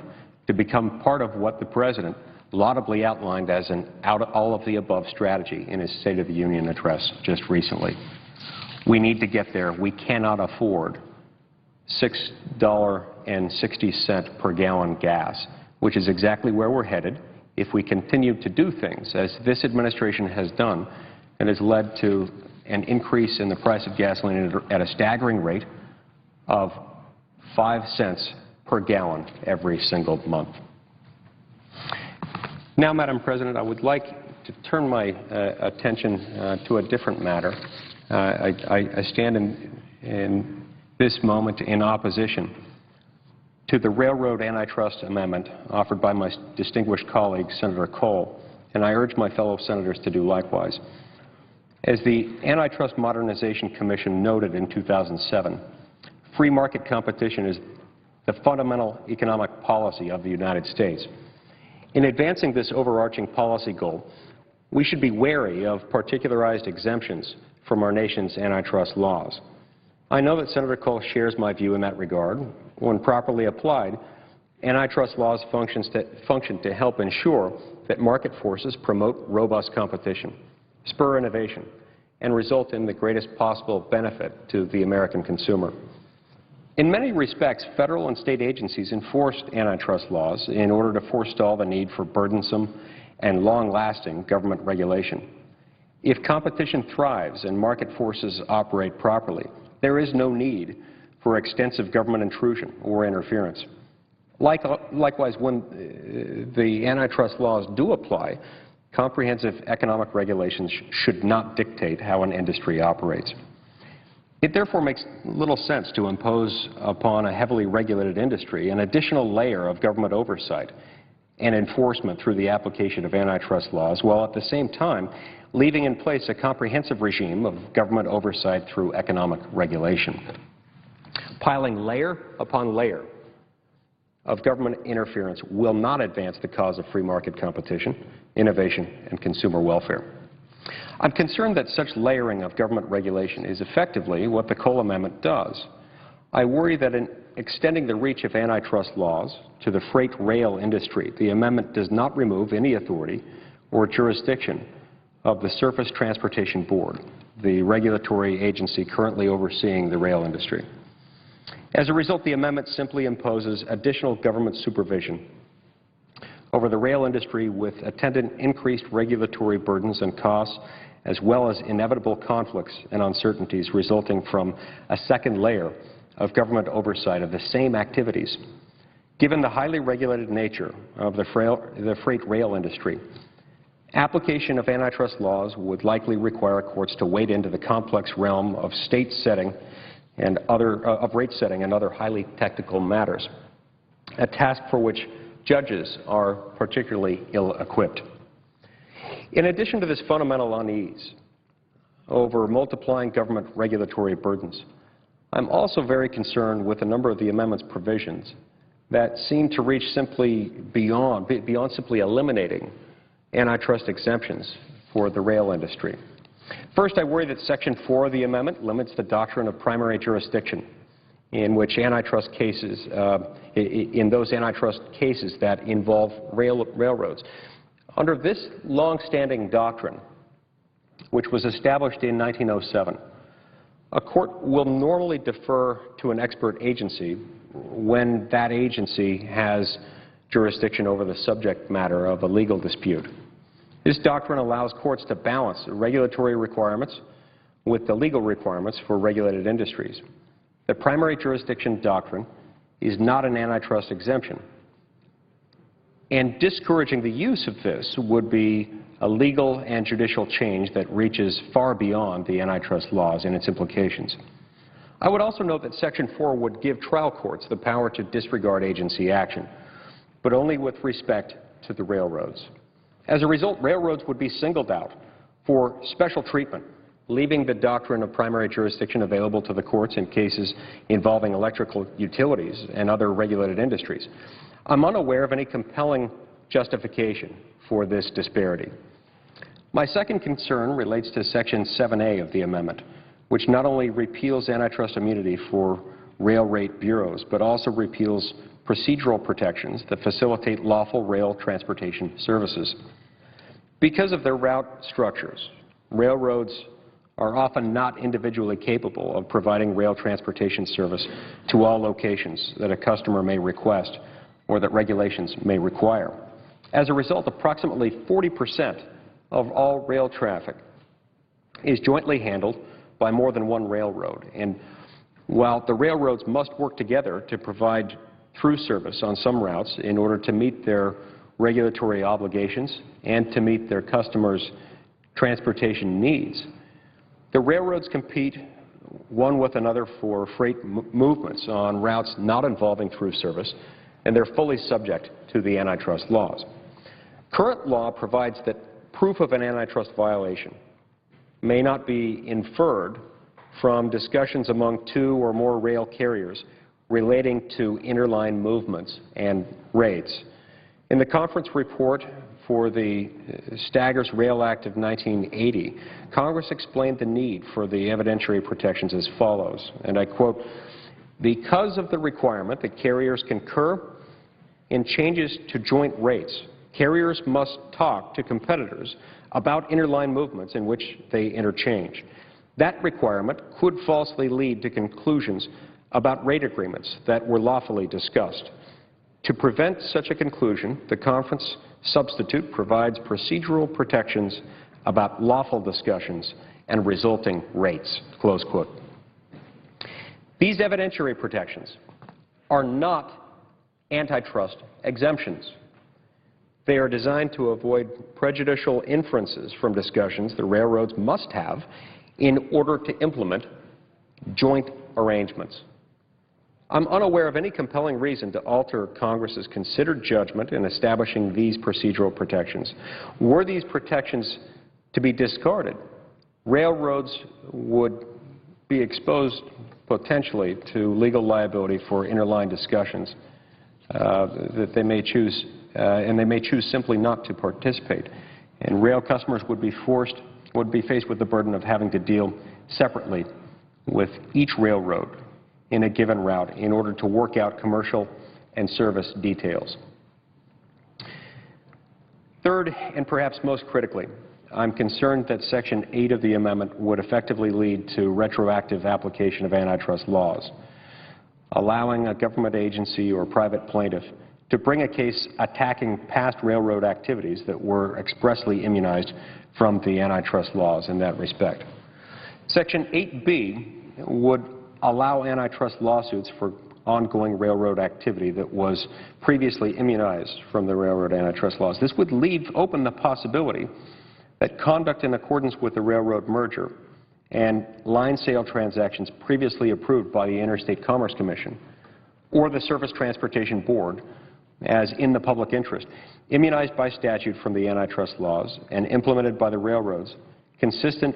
to become part of what the President laudably outlined as an all-of-the-above strategy in his State of the Union address just recently. We need to get there. We cannot afford $6.60 per gallon gas, which is exactly where we're headed if we continue to do things, as this administration has done, and has led to an increase in the price of gasoline at a staggering rate of 5 cents per gallon every single month. Now, Madam President, I would like to turn my attention to a different matter. I stand in this moment in opposition to the Railroad Antitrust Amendment offered by my distinguished colleague, Senator Cole, and I urge my fellow senators to do likewise. As the Antitrust Modernization Commission noted in 2007, free market competition is the fundamental economic policy of the United States. In advancing this overarching policy goal, we should be wary of particularized exemptions from our nation's antitrust laws. I know that Senator Cole shares my view in that regard. When properly applied, antitrust laws function to help ensure that market forces promote robust competition, spur innovation, and result in the greatest possible benefit to the American consumer. In many respects, federal and state agencies enforced antitrust laws in order to forestall the need for burdensome and long-lasting government regulation. If competition thrives and market forces operate properly, there is no need for extensive government intrusion or interference. Likewise, when the antitrust laws do apply, comprehensive economic regulations should not dictate how an industry operates. It therefore makes little sense to impose upon a heavily regulated industry an additional layer of government oversight and enforcement through the application of antitrust laws, while at the same time leaving in place a comprehensive regime of government oversight through economic regulation. Piling layer upon layer of government interference will not advance the cause of free market competition, innovation, and consumer welfare. I'm concerned that such layering of government regulation is effectively what the Cole Amendment does. I worry that in extending the reach of antitrust laws to the freight rail industry, the amendment does not remove any authority or jurisdiction of the Surface Transportation Board, the regulatory agency currently overseeing the rail industry. As a result, the amendment simply imposes additional government supervision over the rail industry with attendant increased regulatory burdens and costs, as well as inevitable conflicts and uncertainties resulting from a second layer of government oversight of the same activities. Given the highly regulated nature of the freight rail industry, application of antitrust laws would likely require courts to wade into the complex realm of rate setting and other highly technical matters, a task for which judges are particularly ill-equipped. In addition to this fundamental unease over multiplying government regulatory burdens, I'm also very concerned with a number of the amendment's provisions that seem to reach simply beyond simply eliminating antitrust exemptions for the rail industry. First, I worry that Section 4 of the amendment limits the doctrine of primary jurisdiction in which antitrust cases, in those antitrust cases that involve railroads. Under this long-standing doctrine, which was established in 1907, a court will normally defer to an expert agency when that agency has jurisdiction over the subject matter of a legal dispute. This doctrine allows courts to balance the regulatory requirements with the legal requirements for regulated industries. The primary jurisdiction doctrine is not an antitrust exemption, and discouraging the use of this would be a legal and judicial change that reaches far beyond the antitrust laws and its implications. I would also note that Section 4 would give trial courts the power to disregard agency action, but only with respect to the railroads. As a result, railroads would be singled out for special treatment, leaving the doctrine of primary jurisdiction available to the courts in cases involving electrical utilities and other regulated industries. I'm unaware of any compelling justification for this disparity. My second concern relates to Section 7A of the amendment, which not only repeals antitrust immunity for rail rate bureaus, but also repeals procedural protections that facilitate lawful rail transportation services. Because of their route structures, railroads are often not individually capable of providing rail transportation service to all locations that a customer may request or that regulations may require. As a result, approximately 40% of all rail traffic is jointly handled by more than one railroad. And while the railroads must work together to provide through service on some routes in order to meet their regulatory obligations and to meet their customers' transportation needs, the railroads compete one with another for freight movements on routes not involving through service, and they're fully subject to the antitrust laws. Current law provides that proof of an antitrust violation may not be inferred from discussions among two or more rail carriers relating to interline movements and rates. In the conference report for the Staggers Rail Act of 1980, Congress explained the need for the evidentiary protections as follows, and I quote, "Because of the requirement that carriers concur in changes to joint rates, carriers must talk to competitors about interline movements in which they interchange. That requirement could falsely lead to conclusions about rate agreements that were lawfully discussed. To prevent such a conclusion, the conference substitute provides procedural protections about lawful discussions and resulting rates." Close quote. These evidentiary protections are not antitrust exemptions. They are designed to avoid prejudicial inferences from discussions the railroads must have in order to implement joint arrangements. I'm unaware of any compelling reason to alter Congress's considered judgment in establishing these procedural protections. Were these protections to be discarded, railroads would be exposed potentially to legal liability for interline discussions that they may choose, and they may choose simply not to participate. And rail customers would be faced with the burden of having to deal separately with each railroad in a given route in order to work out commercial and service details. Third, and perhaps most critically, I'm concerned that Section 8 of the amendment would effectively lead to retroactive application of antitrust laws, allowing a government agency or private plaintiff to bring a case attacking past railroad activities that were expressly immunized from the antitrust laws in that respect. Section 8B would allow antitrust lawsuits for ongoing railroad activity that was previously immunized from the railroad antitrust laws. This would leave open the possibility that conduct in accordance with the railroad merger and line sale transactions previously approved by the Interstate Commerce Commission or the Surface Transportation Board as in the public interest, immunized by statute from the antitrust laws and implemented by the railroads, consistent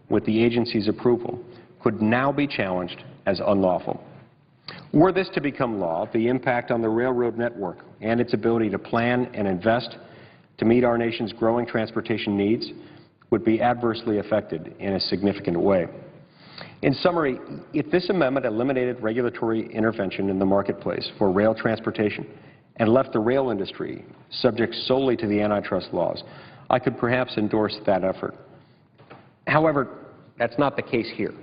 with the agency's approval, could now be challenged as unlawful. Were this to become law, the impact on the railroad network and its ability to plan and invest to meet our nation's growing transportation needs would be adversely affected in a significant way. In summary, if this amendment eliminated regulatory intervention in the marketplace for rail transportation and left the rail industry subject solely to the antitrust laws, I could perhaps endorse that effort. However, that's not the case here.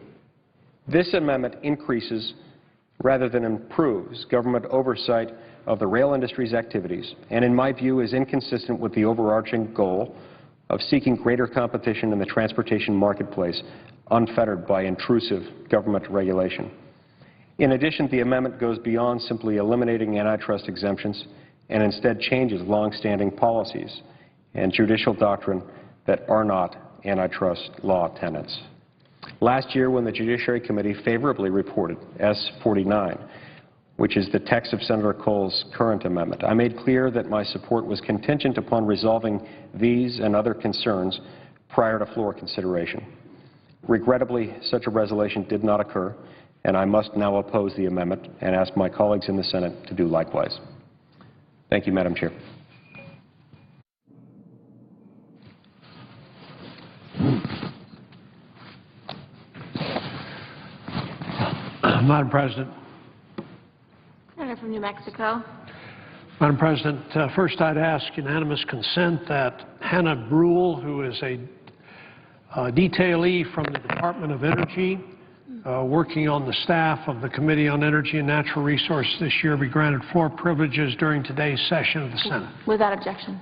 This amendment increases rather than improves government oversight of the rail industry's activities and, in my view, is inconsistent with the overarching goal of seeking greater competition in the transportation marketplace unfettered by intrusive government regulation. In addition, the amendment goes beyond simply eliminating antitrust exemptions and instead changes long-standing policies and judicial doctrine that are not antitrust law tenets. Last year, when the Judiciary Committee favorably reported S-49, which is the text of Senator Cole's current amendment, I made clear that my support was contingent upon resolving these and other concerns prior to floor consideration. Regrettably, such a resolution did not occur, and I must now oppose the amendment and ask my colleagues in the Senate to do likewise. Thank you, Madam Chair. Madam President. Senator from New Mexico. Madam President, first I'd ask unanimous consent that Hannah Brule, who is a detailee from the Department of Energy, working on the staff of the Committee on Energy and Natural Resources this year, be granted floor privileges during today's session of the Senate. Without objection.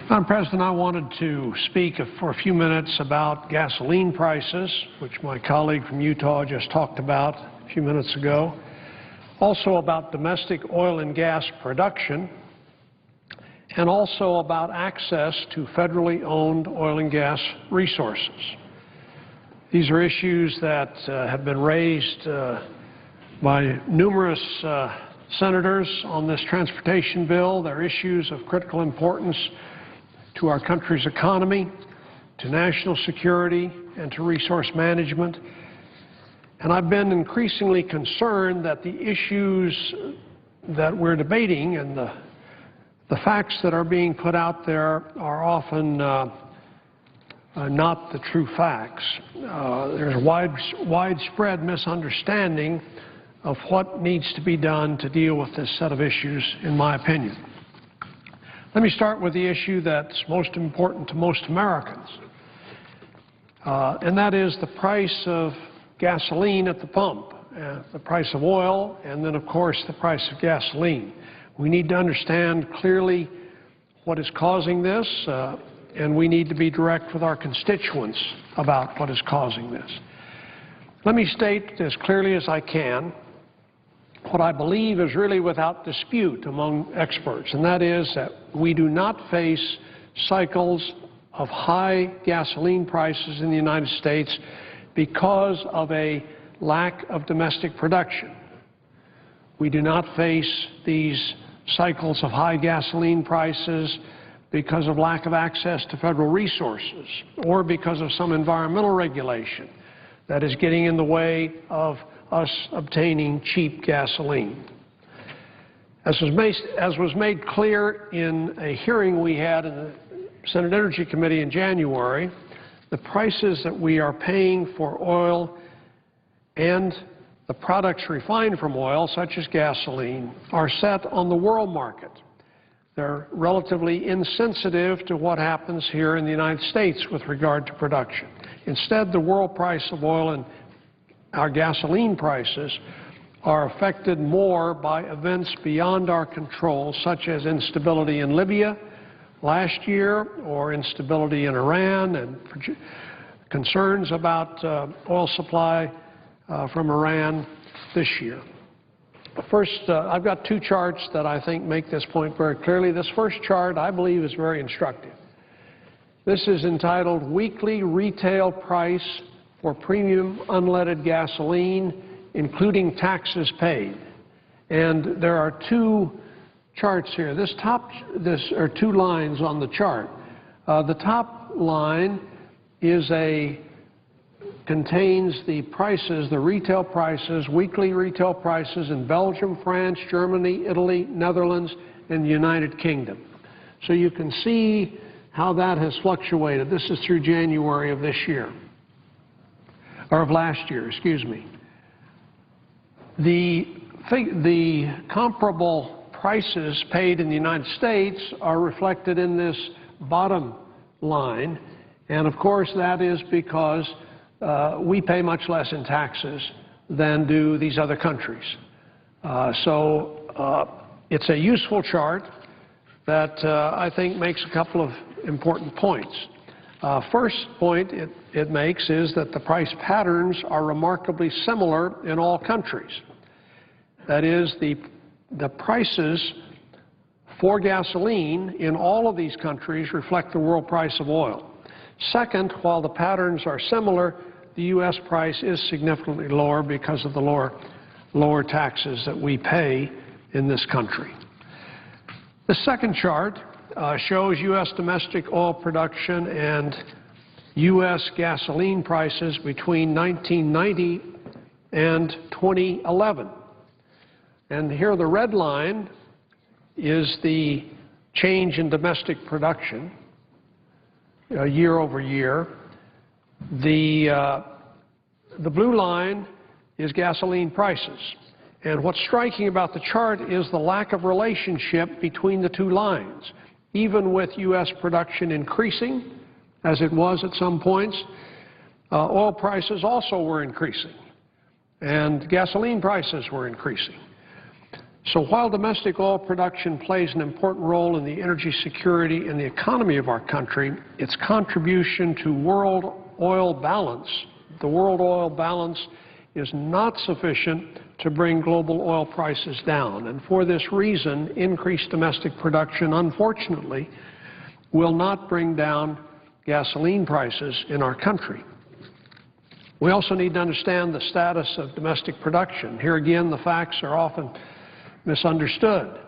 Madam President, I wanted to speak for a few minutes about gasoline prices, which my colleague from Utah just talked about a few minutes ago. Also about domestic oil and gas production, and also about access to federally owned oil and gas resources. These are issues that have been raised by numerous senators on this transportation bill. They're issues of critical importance to our country's economy, to national security, and to resource management. And I've been increasingly concerned that the issues that we're debating and the facts that are being put out there are often not the true facts. There's widespread misunderstanding of what needs to be done to deal with this set of issues, in my opinion. Let me start with the issue that's most important to most Americans, and that is the price of gasoline at the pump, the price of oil, and then, of course, the price of gasoline. We need to understand clearly what is causing this, and we need to be direct with our constituents about what is causing this. Let me state as clearly as I can what I believe is really without dispute among experts, and that is that we do not face cycles of high gasoline prices in the United States because of a lack of domestic production. We do not face these cycles of high gasoline prices because of lack of access to federal resources or because of some environmental regulation that is getting in the way of us obtaining cheap gasoline. As was made clear in a hearing we had in the Senate Energy Committee in January, the prices that we are paying for oil and the products refined from oil, such as gasoline, are set on the world market. They're relatively insensitive to what happens here in the United States with regard to production. Instead, the world price of oil and our gasoline prices are affected more by events beyond our control, such as instability in Libya last year, or instability in Iran, and concerns about oil supply from Iran this year. First, I've got two charts that I think make this point very clearly. This first chart, I believe, is very instructive. This is entitled Weekly Retail Price for Premium Unleaded Gasoline, Including Taxes Paid. And there are two charts here. There are two lines on the chart. The top line contains the prices, the retail prices, weekly retail prices in Belgium, France, Germany, Italy, Netherlands, and the United Kingdom. So you can see how that has fluctuated. This is through January of this year, or of last year, excuse me. The comparable prices paid in the United States are reflected in this bottom line, and of course that is because we pay much less in taxes than do these other countries. It's a useful chart that I think makes a couple of important points. First point it makes is that the price patterns are remarkably similar in all countries. That is, the prices for gasoline in all of these countries reflect the world price of oil. Second, while the patterns are similar, the U.S. price is significantly lower because of the lower taxes that we pay in this country. The second chart shows U.S. domestic oil production and U.S. gasoline prices between 1990 and 2011. And here the red line is the change in domestic production year over year. The blue line is gasoline prices. And what's striking about the chart is the lack of relationship between the two lines. Even with U.S. production increasing, as it was at some points, oil prices also were increasing, and gasoline prices were increasing. So while domestic oil production plays an important role in the energy security and the economy of our country, its contribution to world oil balance, the world oil balance, is not sufficient to bring global oil prices down. And for this reason, increased domestic production, unfortunately, will not bring down gasoline prices in our country. We also need to understand the status of domestic production. Here again, the facts are often misunderstood.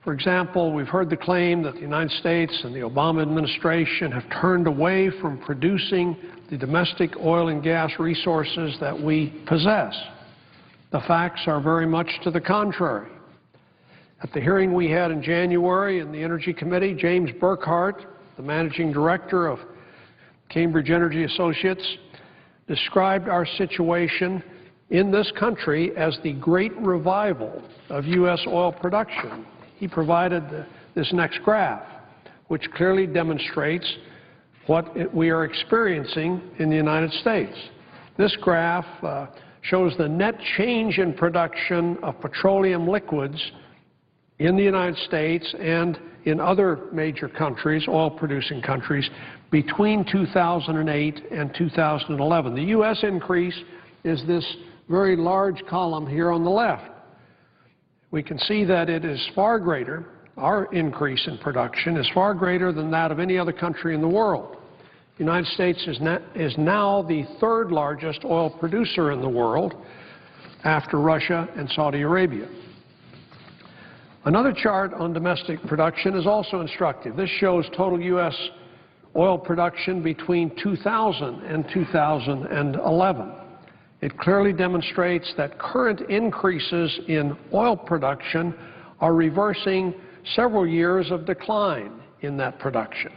For example, we've heard the claim that the United States and the Obama administration have turned away from producing the domestic oil and gas resources that we possess. The facts are very much to the contrary. At the hearing we had in January in the Energy Committee, James Burkhart, the managing director of Cambridge Energy Associates, described our situation in this country as the great revival of U.S. oil production. He provided this next graph, which clearly demonstrates what we are experiencing in the United States. This graph shows the net change in production of petroleum liquids in the United States and in other major countries, oil-producing countries, between 2008 and 2011. The U.S. increase is this very large column here on the left. We can see that it is far greater, our increase in production is far greater than that of any other country in the world. The United States is now the third largest oil producer in the world after Russia and Saudi Arabia. Another chart on domestic production is also instructive. This shows total U.S. oil production between 2000 and 2011. It clearly demonstrates that current increases in oil production are reversing several years of decline in that production.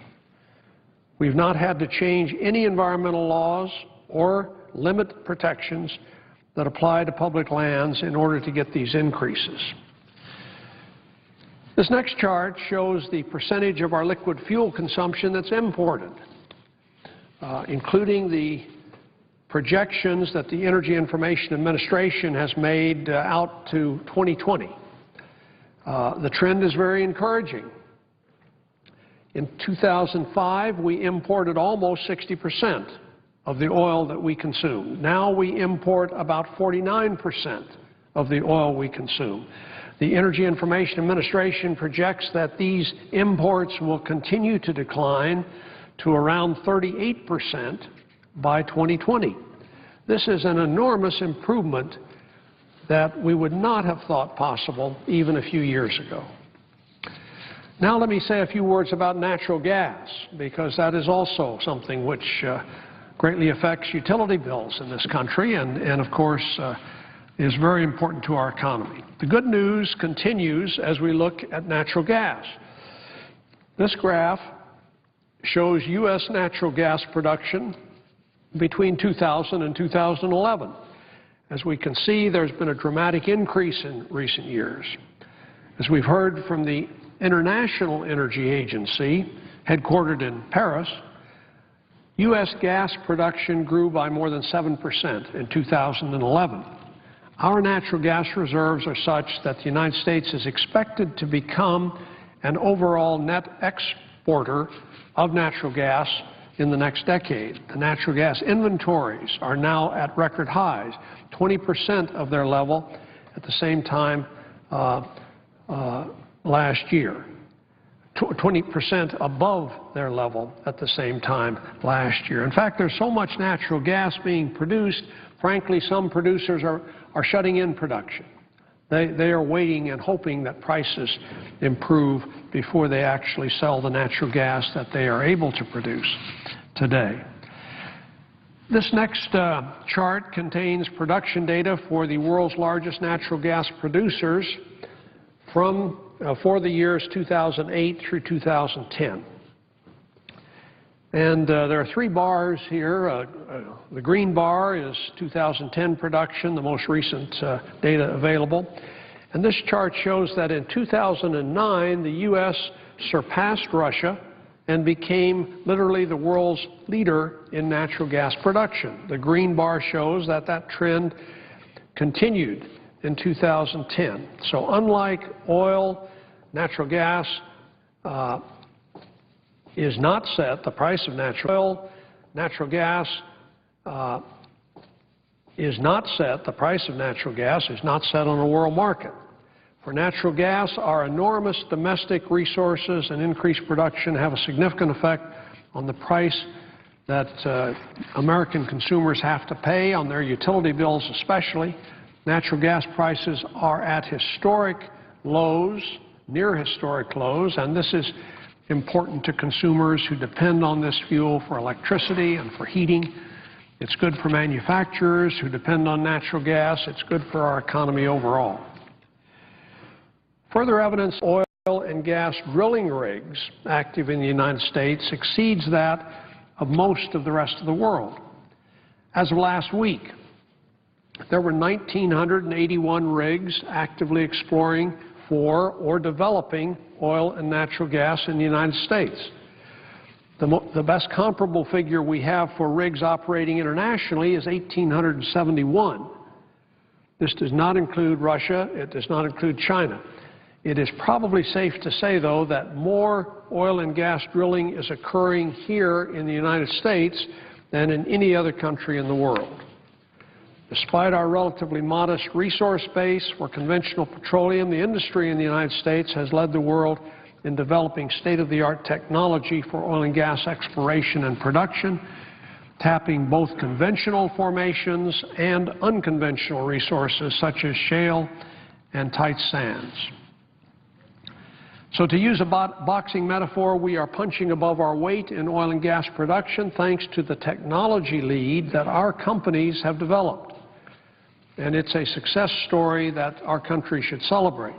We've not had to change any environmental laws or limit protections that apply to public lands in order to get these increases. This next chart shows the percentage of our liquid fuel consumption that's imported, including the projections that the Energy Information Administration has made out to 2020. The trend is very encouraging. In 2005, we imported almost 60% of the oil that we consume. Now we import about 49% of the oil we consume. The Energy Information Administration projects that these imports will continue to decline to around 38% by 2020. This is an enormous improvement that we would not have thought possible even a few years ago. Now let me say a few words about natural gas, because that is also something which greatly affects utility bills in this country and of course, is very important to our economy. The good news continues as we look at natural gas. This graph shows U.S. natural gas production between 2000 and 2011. As we can see, there's been a dramatic increase in recent years. As we've heard from the International Energy Agency, headquartered in Paris, U.S. gas production grew by more than 7% in 2011. Our natural gas reserves are such that the United States is expected to become an overall net exporter of natural gas in the next decade. The natural gas inventories are now at record highs, 20% of their level at the same time last year, 20% above their level at the same time last year. In fact, there's so much natural gas being produced, frankly, some producers are shutting in production. They are waiting and hoping that prices improve before they actually sell the natural gas that they are able to produce today. This next chart contains production data for the world's largest natural gas producers for the years 2008 through 2010. And there are three bars here. The green bar is 2010 production, the most recent data available. And this chart shows that in 2009, the U.S. surpassed Russia and became literally the world's leader in natural gas production. The green bar shows that that trend continued in 2010. So unlike oil, natural gas is not set, the price of natural gas is not set, the price of natural gas is not set on a world market. For natural gas, our enormous domestic resources and increased production have a significant effect on the price that American consumers have to pay on their utility bills especially. Natural gas prices are at historic lows, near historic lows, and this is important to consumers who depend on this fuel for electricity and for heating. It's good for manufacturers who depend on natural gas. It's good for our economy overall. Further evidence oil and gas drilling rigs active in the United States exceeds that of most of the rest of the world. As of last week, there were 1,981 rigs actively exploring for or developing oil and natural gas in the United States. The best comparable figure we have for rigs operating internationally is 1,871. This does not include Russia. It does not include China. It is probably safe to say, though, that more oil and gas drilling is occurring here in the United States than in any other country in the world. Despite our relatively modest resource base for conventional petroleum, the industry in the United States has led the world in developing state-of-the-art technology for oil and gas exploration and production, tapping both conventional formations and unconventional resources such as shale and tight sands. So to use a boxing metaphor, we are punching above our weight in oil and gas production thanks to the technology lead that our companies have developed. And it's a success story that our country should celebrate.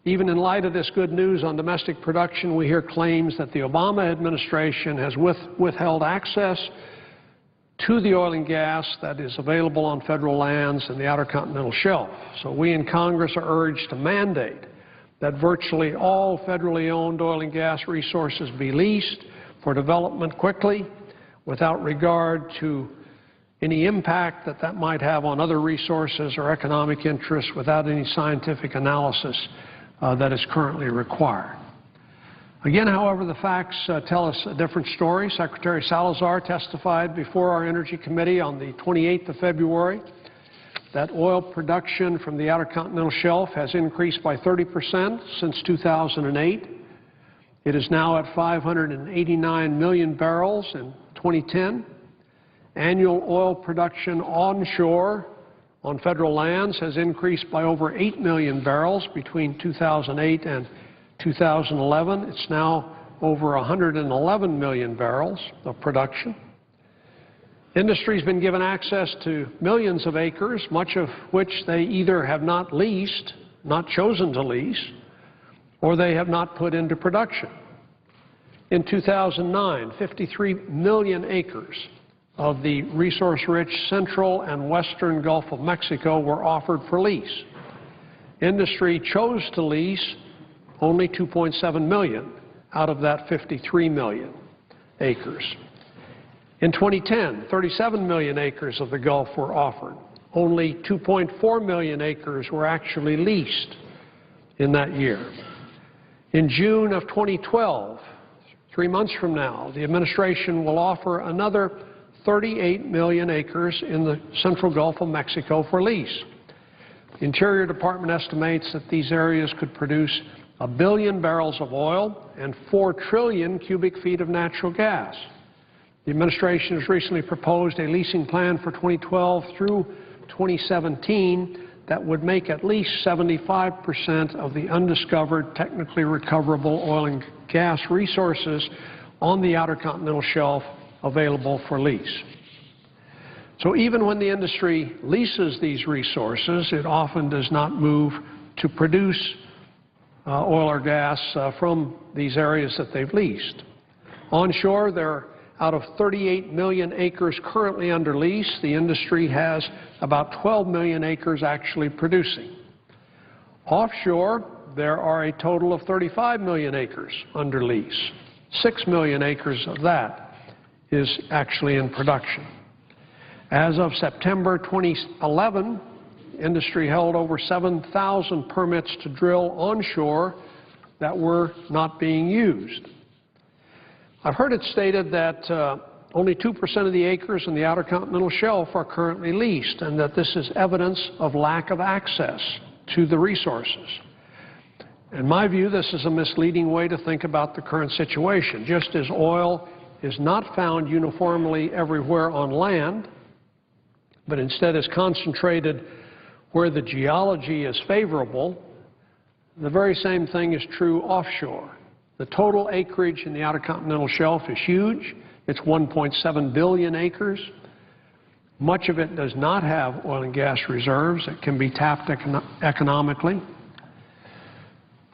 Even in light of this good news on domestic production, we hear claims that the Obama administration has withheld access to the oil and gas that is available on federal lands in the Outer Continental Shelf. So we in Congress are urged to mandate that virtually all federally owned oil and gas resources be leased for development quickly without regard to any impact that that might have on other resources or economic interests without any scientific analysis that is currently required. Again, however, the facts tell us a different story. Secretary Salazar testified before our Energy Committee on the 28th of February that oil production from the Outer Continental Shelf has increased by 30% since 2008. It is now at 589 million barrels in 2010. Annual oil production onshore on federal lands has increased by over 8 million barrels between 2008 and 2011. It's now over 111 million barrels of production. Industry has been given access to millions of acres, much of which they either have not leased, not chosen to lease, or they have not put into production. In 2009, 53 million acres of the resource-rich central and western Gulf of Mexico were offered for lease. Industry chose to lease only 2.7 million out of that 53 million acres. In 2010, 37 million acres of the Gulf were offered. Only 2.4 million acres were actually leased in that year. In June of 2012, 3 months from now, the administration will offer another 38 million acres in the central Gulf of Mexico for lease. The Interior Department estimates that these areas could produce 1 billion barrels of oil and 4 trillion cubic feet of natural gas. The administration has recently proposed a leasing plan for 2012 through 2017 that would make at least 75% of the undiscovered, technically recoverable oil and gas resources on the Outer Continental Shelf available for lease. So even when the industry leases these resources, it often does not move to produce oil or gas from these areas that they've leased. Onshore, there out of 38 million acres currently under lease, the industry has about 12 million acres actually producing. Offshore, there are a total of 35 million acres under lease. 6 million acres of that is actually in production. As of September 2011, industry held over 7,000 permits to drill onshore that were not being used. I've heard it stated that only 2% of the acres in the Outer Continental Shelf are currently leased, and that this is evidence of lack of access to the resources. In my view, this is a misleading way to think about the current situation. Just as oil is not found uniformly everywhere on land, but instead is concentrated where the geology is favorable, the very same thing is true offshore. The total acreage in the Outer Continental Shelf is huge. It's 1.7 billion acres. Much of it does not have oil and gas reserves that can be tapped economically.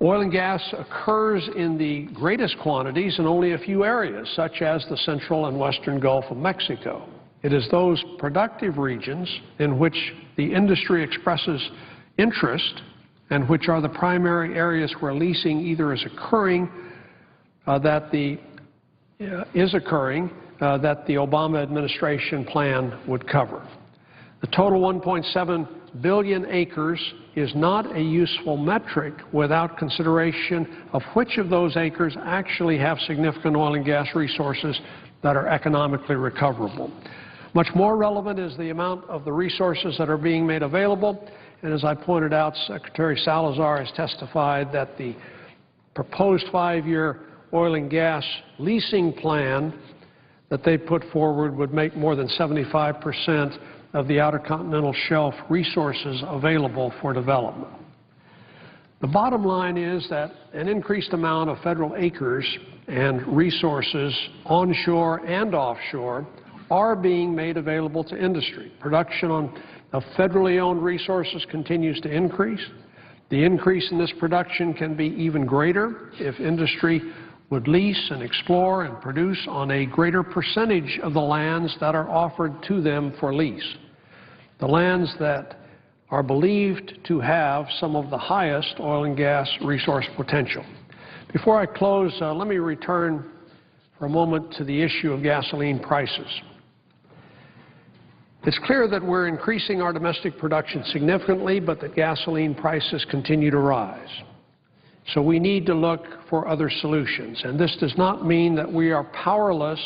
Oil and gas occurs in the greatest quantities in only a few areas, such as the central and western Gulf of Mexico. It is those productive regions in which the industry expresses interest and which are the primary areas where leasing either is occurring that the Obama administration plan would cover. The total 1.7 billion acres is not a useful metric without consideration of which of those acres actually have significant oil and gas resources that are economically recoverable. Much more relevant is the amount of the resources that are being made available, and as I pointed out, Secretary Salazar has testified that the proposed 5-year oil and gas leasing plan that they put forward would make more than 75% of the Outer Continental Shelf resources available for development. The bottom line is that an increased amount of federal acres and resources onshore and offshore are being made available to industry. Production of federally owned resources continues to increase. The increase in this production can be even greater if industry would lease and explore and produce on a greater percentage of the lands that are offered to them for lease. The lands that are believed to have some of the highest oil and gas resource potential. Before I close, let me return for a moment to the issue of gasoline prices. It's clear that we're increasing our domestic production significantly, but that gasoline prices continue to rise. So we need to look for other solutions. And this does not mean that we are powerless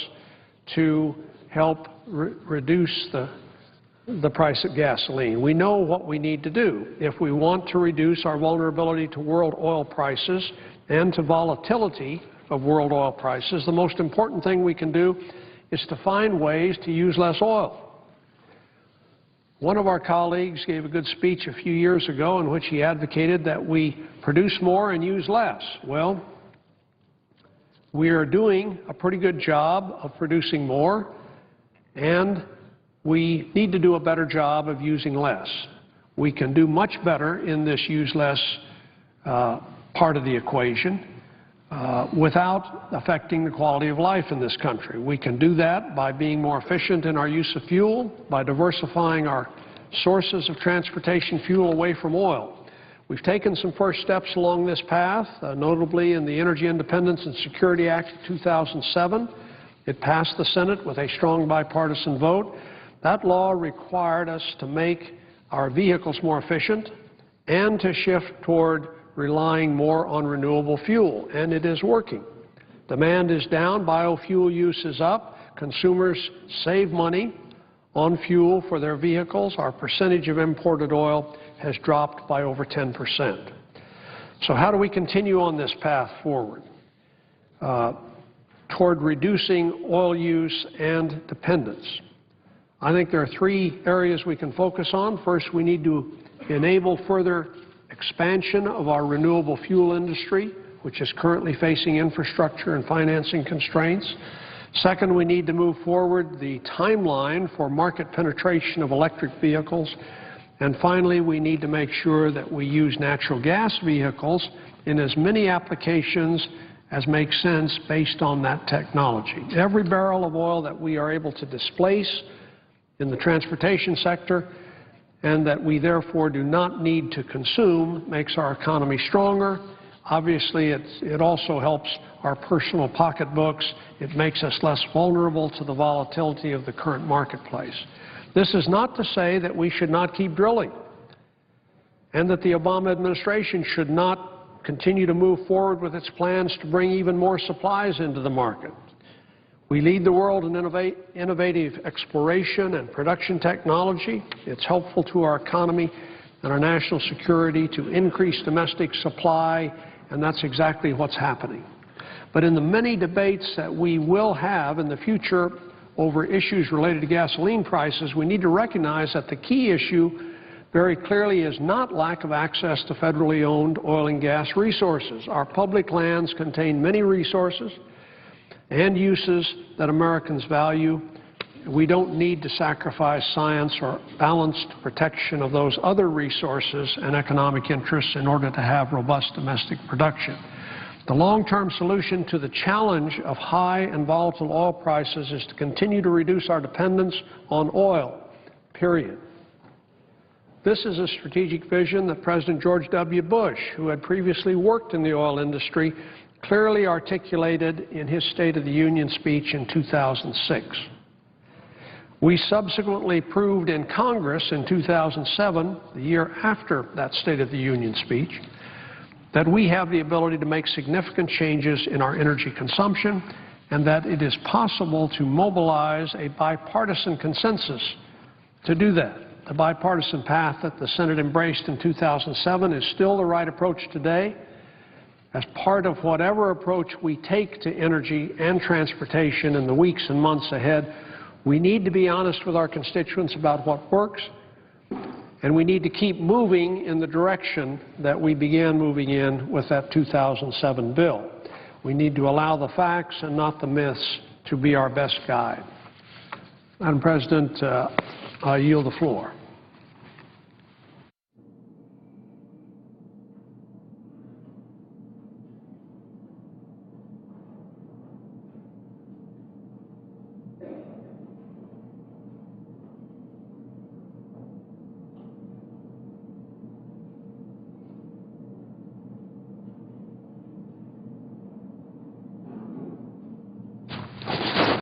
to help reduce the price of gasoline. We know what we need to do. If we want to reduce our vulnerability to world oil prices and to volatility of world oil prices, the most important thing we can do is to find ways to use less oil. One of our colleagues gave a good speech a few years ago in which he advocated that we produce more and use less. Well, we are doing a pretty good job of producing more, and we need to do a better job of using less. We can do much better in this use less part of the equation without affecting the quality of life in this country. We can do that by being more efficient in our use of fuel, by diversifying our sources of transportation fuel away from oil. We've taken some first steps along this path, notably in the Energy Independence and Security Act of 2007. It passed the Senate with a strong bipartisan vote. That law required us to make our vehicles more efficient and to shift toward relying more on renewable fuel, and it is working. Demand is down, biofuel use is up, consumers save money on fuel for their vehicles. Our percentage of imported oil has dropped by over 10%. So how do we continue on this path forward toward reducing oil use and dependence? I think there are 3 areas we can focus on. First, we need to enable further expansion of our renewable fuel industry, which is currently facing infrastructure and financing constraints. Second, we need to move forward the timeline for market penetration of electric vehicles. And finally, we need to make sure that we use natural gas vehicles in as many applications as makes sense based on that technology. Every barrel of oil that we are able to displace in the transportation sector and that we therefore do not need to consume makes our economy stronger. Obviously, it also helps our personal pocketbooks. It makes us less vulnerable to the volatility of the current marketplace. This is not to say that we should not keep drilling and that the Obama administration should not continue to move forward with its plans to bring even more supplies into the market. We lead the world in innovative exploration and production technology. It's helpful to our economy and our national security to increase domestic supply, and that's exactly what's happening. But in the many debates that we will have in the future over issues related to gasoline prices, we need to recognize that the key issue very clearly is not lack of access to federally owned oil and gas resources. Our public lands contain many resources and uses that Americans value. We don't need to sacrifice science or balanced protection of those other resources and economic interests in order to have robust domestic production. The long-term solution to the challenge of high and volatile oil prices is to continue to reduce our dependence on oil, period. This is a strategic vision that President George W. Bush, who had previously worked in the oil industry, clearly articulated in his State of the Union speech in 2006. We subsequently proved in Congress in 2007, the year after that State of the Union speech, that we have the ability to make significant changes in our energy consumption and that it is possible to mobilize a bipartisan consensus to do that. The bipartisan path that the Senate embraced in 2007 is still the right approach today. As part of whatever approach we take to energy and transportation in the weeks and months ahead, we need to be honest with our constituents about what works, and we need to keep moving in the direction that we began moving in with that 2007 bill. We need to allow the facts and not the myths to be our best guide. Madam President, I yield the floor.